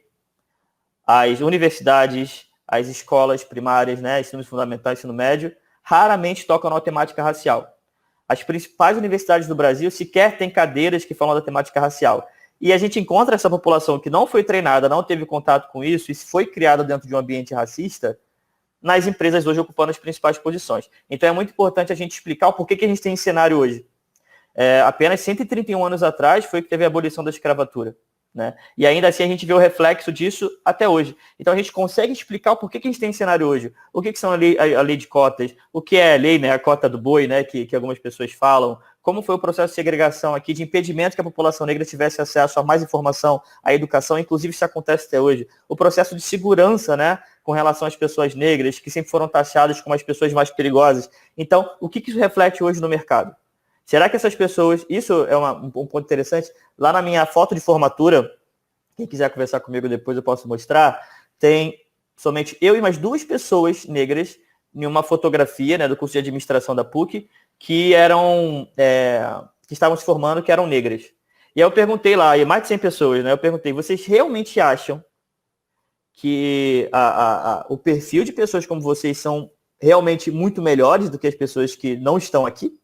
as universidades, as escolas primárias, né, ensino fundamental, ensino médio, raramente tocam na temática racial. As principais universidades do Brasil sequer têm cadeiras que falam da temática racial. E a gente encontra essa população que não foi treinada, não teve contato com isso, e foi criada dentro de um ambiente racista, nas empresas hoje ocupando as principais posições. Então é muito importante a gente explicar o porquê que a gente tem esse cenário hoje. Apenas 131 anos atrás foi que teve a abolição da escravatura, né? E ainda assim a gente vê o reflexo disso até hoje. Então a gente consegue explicar o porquê que a gente tem esse cenário hoje. O que são a lei de cotas, o que é a lei, né, a cota do boi, né, que algumas pessoas falam, como foi o processo de segregação aqui, de impedimento que a população negra tivesse acesso a mais informação, à educação, inclusive isso acontece até hoje. O processo de segurança, né, com relação às pessoas negras, que sempre foram taxadas como as pessoas mais perigosas. Então, o que isso reflete hoje no mercado? Será que essas pessoas... Isso é um ponto interessante. Lá na minha foto de formatura, quem quiser conversar comigo depois eu posso mostrar, tem somente eu e mais 2 pessoas negras em uma fotografia, né, do curso de administração da PUC, que estavam se formando, que eram negras. E aí eu perguntei lá, e mais de 100 pessoas, né? Eu perguntei, vocês realmente acham que o perfil de pessoas como vocês são realmente muito melhores do que as pessoas que não estão aqui?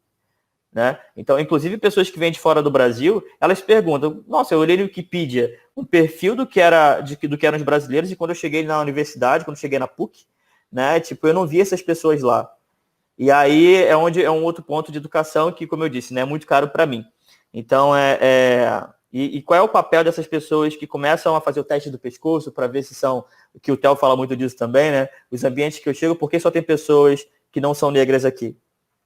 Né? Então, inclusive, pessoas que vêm de fora do Brasil, elas perguntam, nossa, eu olhei no Wikipedia um perfil do que eram os brasileiros, e quando eu cheguei na universidade, quando eu cheguei na PUC, né, tipo, eu não vi essas pessoas lá. E aí é onde é um outro ponto de educação que, como eu disse, né, é muito caro para mim. Então, e qual é o papel dessas pessoas que começam a fazer o teste do pescoço para ver se são, que o Theo fala muito disso também, né, os ambientes que eu chego, por que só tem pessoas que não são negras aqui?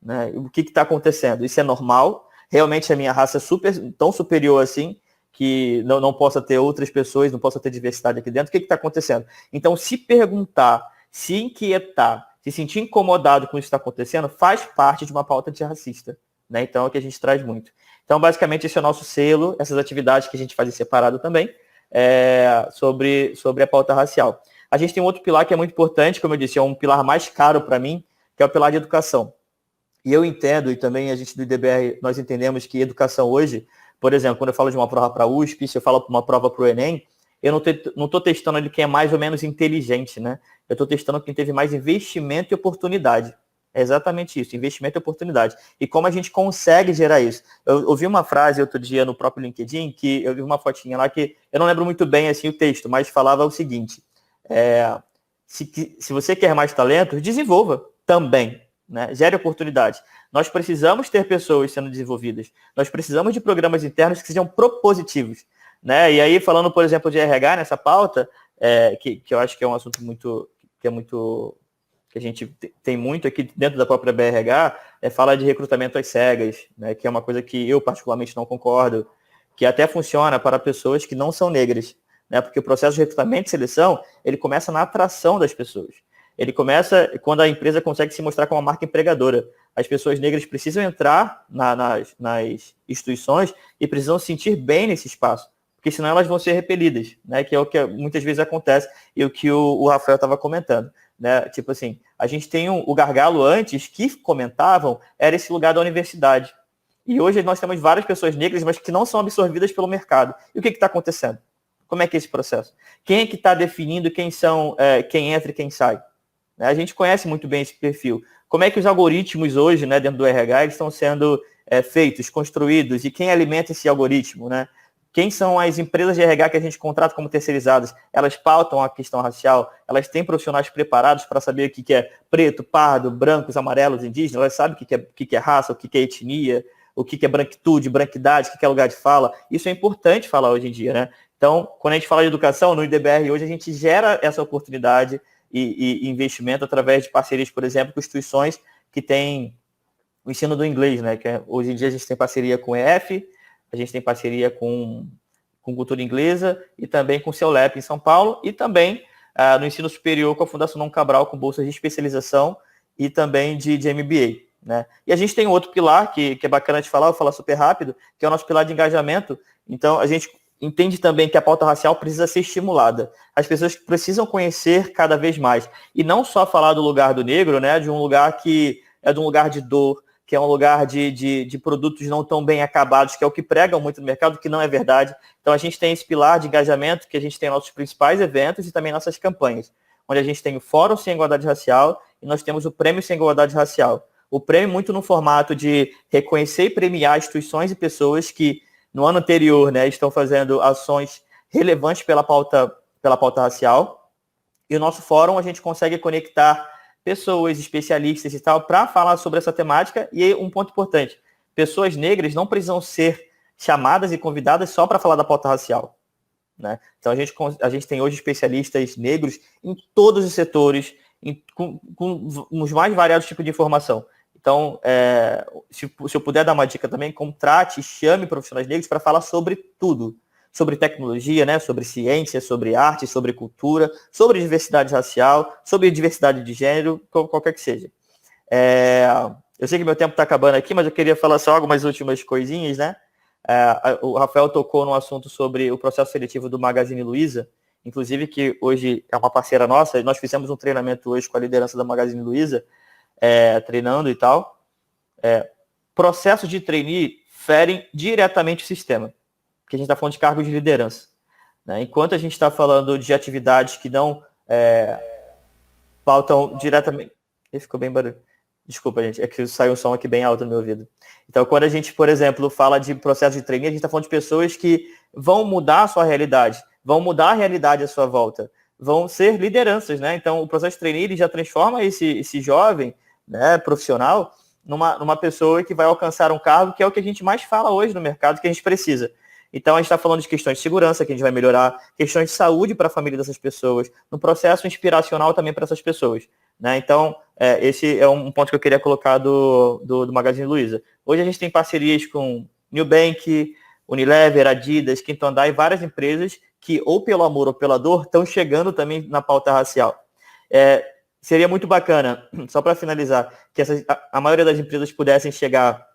Né? O que está acontecendo? Isso é normal? Realmente a minha raça é tão superior assim que não possa ter outras pessoas, não possa ter diversidade aqui dentro? O que está acontecendo? Então, se perguntar, se inquietar, se sentir incomodado com isso que está acontecendo, faz parte de uma pauta antirracista. Né? Então, é o que a gente traz muito. Então, basicamente, esse é o nosso selo, essas atividades que a gente faz em separado também, sobre a pauta racial. A gente tem um outro pilar que é muito importante, como eu disse, é um pilar mais caro para mim, que é o pilar de educação. E eu entendo, e também a gente do IDBR, nós entendemos que educação hoje, por exemplo, quando eu falo de uma prova para a USP, se eu falo uma prova para o Enem, eu não estou testando ali quem é mais ou menos inteligente, né? Eu estou testando quem teve mais investimento e oportunidade. É exatamente isso, investimento e oportunidade. E como a gente consegue gerar isso? Eu ouvi uma frase outro dia no próprio LinkedIn, que eu vi uma fotinha lá que eu não lembro muito bem assim o texto, mas falava o seguinte, se você quer mais talento, desenvolva também, né? Gere oportunidade. Nós precisamos ter pessoas sendo desenvolvidas, nós precisamos de programas internos que sejam propositivos, né? E aí, falando, por exemplo, de RH nessa pauta, que eu acho que é um assunto que a gente tem muito aqui dentro da própria BRH, fala de recrutamento às cegas, né, que é uma coisa que eu particularmente não concordo, que até funciona para pessoas que não são negras, né, porque o processo de recrutamento e seleção, ele começa na atração das pessoas. Ele começa quando a empresa consegue se mostrar como uma marca empregadora. As pessoas negras precisam entrar nas instituições e precisam se sentir bem nesse espaço, porque senão elas vão ser repelidas, né, que é o que muitas vezes acontece e o que o Rafael estava comentando. Né? Tipo assim, a gente tem o gargalo antes que comentavam, era esse lugar da universidade. E hoje nós temos várias pessoas negras, mas que não são absorvidas pelo mercado. E o que está acontecendo? Como é que é esse processo? Quem é que está definindo quem entra e quem sai? Né? A gente conhece muito bem esse perfil. Como é que os algoritmos hoje, né, dentro do RH, eles estão sendo feitos, construídos, e quem alimenta esse algoritmo, né? Quem são as empresas de RH que a gente contrata como terceirizadas? Elas pautam a questão racial? Elas têm profissionais preparados para saber o que é preto, pardo, brancos, amarelos, indígenas? Elas sabem o que é raça, o que é etnia, o que é branquitude, branquidade, o que é lugar de fala? Isso é importante falar hoje em dia, né? Então, quando a gente fala de educação, no IDBR hoje a gente gera essa oportunidade e investimento através de parcerias, por exemplo, com instituições que têm o ensino do inglês, né? Hoje em dia a gente tem parceria com o EF, a gente tem parceria com Cultura Inglesa e também com o CEULEP em São Paulo e também no ensino superior com a Fundação Dom Cabral com bolsas de especialização e também de MBA. Né? E a gente tem outro pilar que é bacana de falar, vou falar super rápido, que é o nosso pilar de engajamento. Então, a gente entende também que a pauta racial precisa ser estimulada. As pessoas precisam conhecer cada vez mais. E não só falar do lugar do negro, né, de um lugar que é de um lugar de dor, que é um lugar de produtos não tão bem acabados, que é o que pregam muito no mercado, que não é verdade. Então, a gente tem esse pilar de engajamento, que a gente tem nossos principais eventos e também nossas campanhas, onde a gente tem o Fórum Sem Igualdade Racial e nós temos o Prêmio Sem Igualdade Racial. O prêmio muito no formato de reconhecer e premiar instituições e pessoas que, no ano anterior, né, estão fazendo ações relevantes pela pauta racial. E o nosso fórum, a gente consegue conectar pessoas, especialistas e tal, para falar sobre essa temática. E um ponto importante, pessoas negras não precisam ser chamadas e convidadas só para falar da pauta racial. Né? Então, a gente tem hoje especialistas negros em todos os setores, com os mais variados tipos de informação. Então, se eu puder dar uma dica também, contrate e chame profissionais negros para falar sobre tudo. Sobre tecnologia, né? Sobre ciência, sobre arte, sobre cultura, sobre diversidade racial, sobre diversidade de gênero, qualquer que seja. Eu sei que meu tempo está acabando aqui, mas eu queria falar só algumas últimas coisinhas, né? O Rafael tocou no assunto sobre o processo seletivo do Magazine Luiza, inclusive que hoje é uma parceira nossa, nós fizemos um treinamento hoje com a liderança da Magazine Luiza, treinando e tal. Processos de trainee ferem diretamente o sistema, porque a gente está falando de cargos de liderança. Né? Enquanto a gente está falando de atividades que não pautam diretamente... Ficou bem barulho. Desculpa, gente, é que saiu um som aqui bem alto no meu ouvido. Então, quando a gente, por exemplo, fala de processo de trainee, a gente está falando de pessoas que vão mudar a sua realidade, vão mudar a realidade à sua volta, vão ser lideranças, né? Então, o processo de trainee ele já transforma esse jovem, né, profissional numa pessoa que vai alcançar um cargo que é o que a gente mais fala hoje no mercado, que a gente precisa. Então, a gente está falando de questões de segurança, que a gente vai melhorar, questões de saúde para a família dessas pessoas, no processo inspiracional também para essas pessoas. Né? Então, esse é um ponto que eu queria colocar do Magazine Luiza. Hoje a gente tem parcerias com Nubank, Unilever, Adidas, Quinto Andar e várias empresas que, ou pelo amor ou pela dor, estão chegando também na pauta racial. Seria muito bacana, só para finalizar, que a maioria das empresas pudessem chegar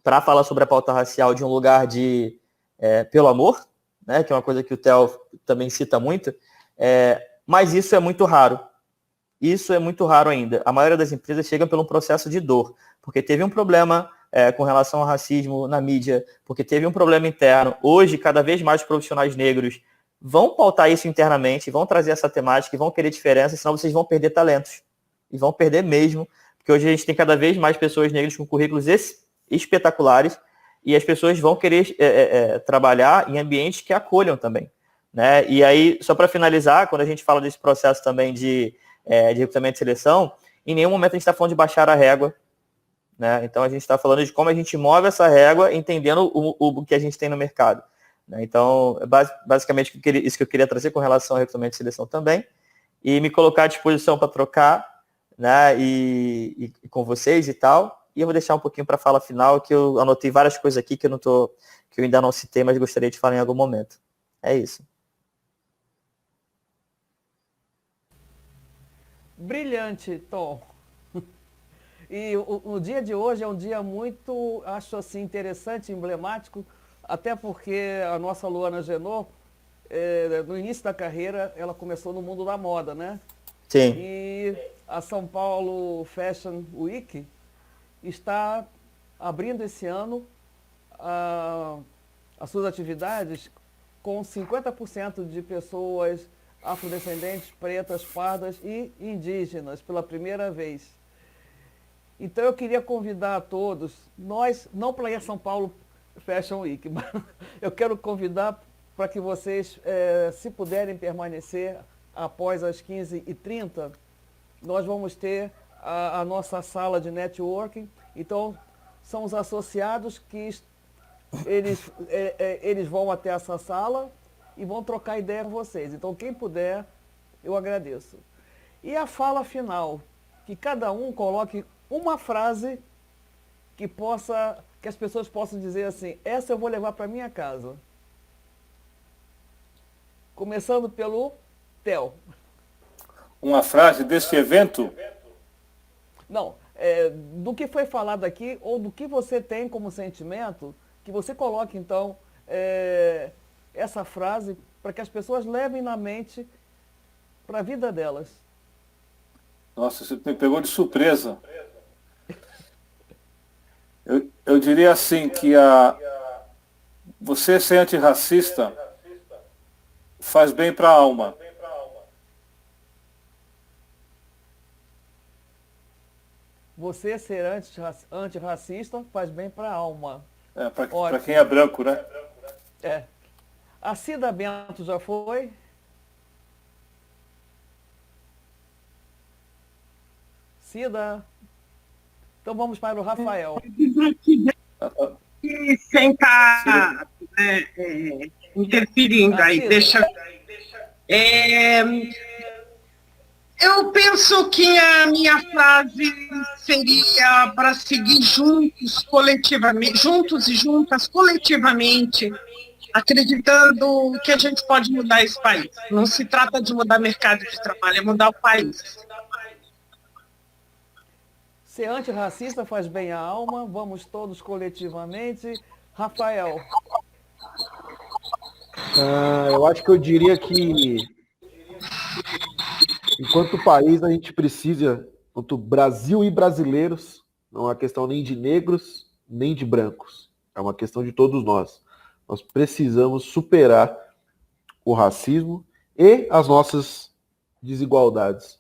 para falar sobre a pauta racial de um lugar de pelo amor, né, que é uma coisa que o Theo também cita muito, mas isso é muito raro. Isso é muito raro ainda. A maioria das empresas chega pelo processo de dor, porque teve um problema com relação ao racismo na mídia, porque teve um problema interno. Hoje, cada vez mais profissionais negros vão pautar isso internamente, vão trazer essa temática e vão querer diferença, senão vocês vão perder talentos. E vão perder mesmo, porque hoje a gente tem cada vez mais pessoas negras com currículos espetaculares e as pessoas vão querer trabalhar em ambientes que acolham também, né? E aí, só para finalizar, quando a gente fala desse processo também de recrutamento e seleção, em nenhum momento a gente está falando de baixar a régua, né? Então a gente está falando de como a gente move essa régua, entendendo o que a gente tem no mercado, né? Então, basicamente isso que eu queria trazer com relação ao recrutamento e seleção também, e me colocar à disposição para trocar, né? E com vocês e tal. E eu vou deixar um pouquinho para a fala final, que eu anotei várias coisas aqui que eu ainda não citei, mas gostaria de falar em algum momento. É isso. Brilhante, Tom. E o dia de hoje é um dia muito, acho assim, interessante, emblemático, até porque a nossa Luana Genot, no início da carreira, ela começou no mundo da moda, né? Sim. E a São Paulo Fashion Week está abrindo esse ano as suas atividades com 50% de pessoas afrodescendentes, pretas, pardas e indígenas pela primeira vez. Então eu queria convidar a todos, nós, não para ir a São Paulo Fashion Week, mas eu quero convidar para que vocês, se puderem permanecer após as 15h30, nós vamos ter a nossa sala de networking. Então, são os associados que eles vão até essa sala e vão trocar ideia com vocês. Então, quem puder, eu agradeço. E a fala final, que cada um coloque uma frase que as pessoas possam dizer assim, essa eu vou levar para minha casa. Começando pelo Theo. Uma frase deste evento? Não, do que foi falado aqui, ou do que você tem como sentimento, que você coloque, então, essa frase para que as pessoas levem na mente para a vida delas. Nossa, você me pegou de surpresa. Eu diria assim, que você ser antirracista faz bem para a alma. Você ser antirracista faz bem para a alma. Para quem é branco, né? A Cida Bento já foi? Cida? Então vamos para o Rafael. Sem estar interferindo aí, deixa... Eu penso que a minha frase seria para seguir juntos, coletivamente, juntos e juntas, coletivamente, acreditando que a gente pode mudar esse país. Não se trata de mudar mercado de trabalho, é mudar o país. Ser antirracista faz bem à alma, vamos todos coletivamente. Rafael. Eu acho que eu diria que enquanto país a gente precisa, enquanto Brasil e brasileiros, não é uma questão nem de negros, nem de brancos. É uma questão de todos nós. Nós precisamos superar o racismo e as nossas desigualdades.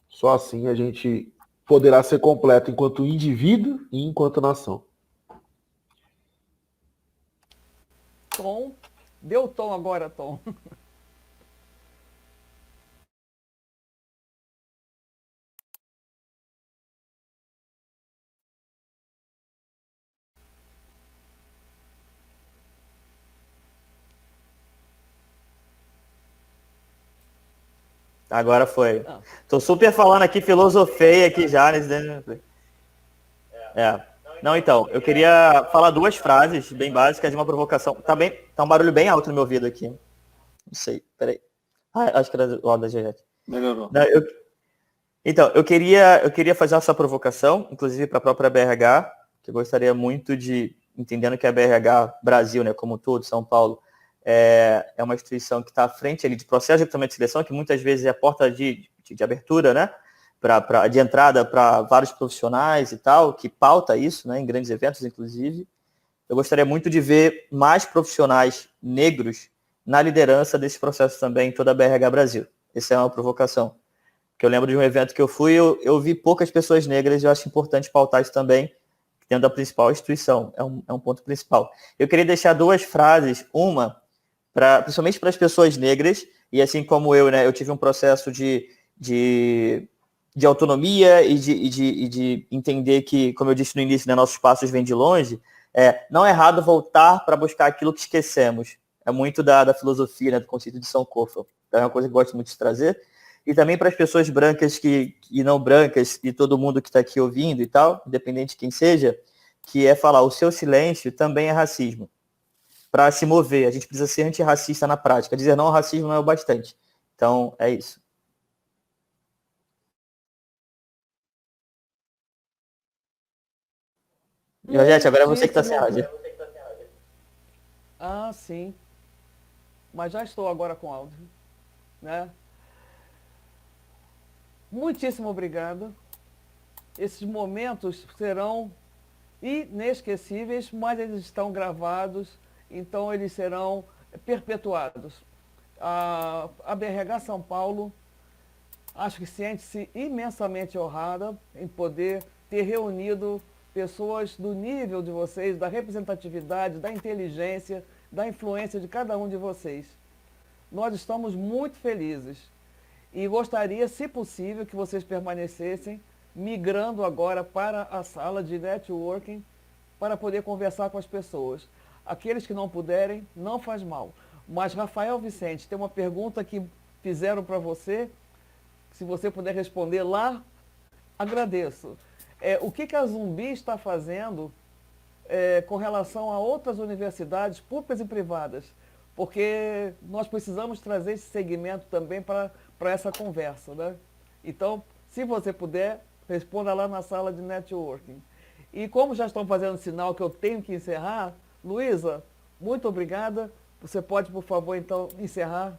Só assim a gente poderá ser completo enquanto indivíduo e enquanto nação. Tom. Deu tom agora, Tom. Agora foi. Tô super falando aqui, filosofei aqui já. Não, então, eu queria falar duas frases bem básicas de uma provocação. Tá um barulho bem alto no meu ouvido aqui. Não sei, peraí. Acho que era o da Gegete. Melhorou. Então, eu queria fazer essa provocação, inclusive para a própria BRH, que eu gostaria muito de, entendendo que a BRH Brasil, né, como todo, São Paulo, é uma instituição que está à frente ali de processo de recrutamento de seleção, que muitas vezes é a porta de abertura, né, de entrada para vários profissionais e tal, que pauta isso, né, em grandes eventos, inclusive. Eu gostaria muito de ver mais profissionais negros na liderança desse processo também em toda a BRH Brasil. Essa é uma provocação. que eu lembro de um evento que eu fui, eu vi poucas pessoas negras, e eu acho importante pautar isso também, dentro da principal instituição, é um ponto principal. Eu queria deixar 2 frases, uma, principalmente para as pessoas negras, e assim como eu, né, eu tive um processo de autonomia e de entender que, como eu disse no início, né, nossos passos vêm de longe, não é errado voltar para buscar aquilo que esquecemos. É muito da filosofia, né, do conceito de São Kofel. Então é uma coisa que eu gosto muito de trazer. E também para as pessoas brancas e não brancas, e todo mundo que está aqui ouvindo e tal, independente de quem seja, que é falar, o seu silêncio também é racismo. Para se mover, a gente precisa ser antirracista na prática. Dizer não ao racismo não é o bastante. Então, é isso. Georgette, agora é você que está sem áudio. Ah, sim. Mas já estou agora com áudio, né? Muitíssimo obrigada. Esses momentos serão inesquecíveis, mas eles estão gravados, então eles serão perpetuados. A BRH São Paulo, acho que sente-se imensamente honrada em poder ter reunido pessoas do nível de vocês, da representatividade, da inteligência, da influência de cada um de vocês. Nós estamos muito felizes e gostaria, se possível, que vocês permanecessem migrando agora para a sala de networking para poder conversar com as pessoas. Aqueles que não puderem, não faz mal. Mas, Rafael Vicente, tem uma pergunta que fizeram para você. Se você puder responder lá, agradeço. O que a Zumbi está fazendo com relação a outras universidades públicas e privadas? Porque nós precisamos trazer esse segmento também para essa conversa, né? Então, se você puder, responda lá na sala de networking. E como já estão fazendo sinal que eu tenho que encerrar, Luísa, muito obrigada. Você pode, por favor, então, encerrar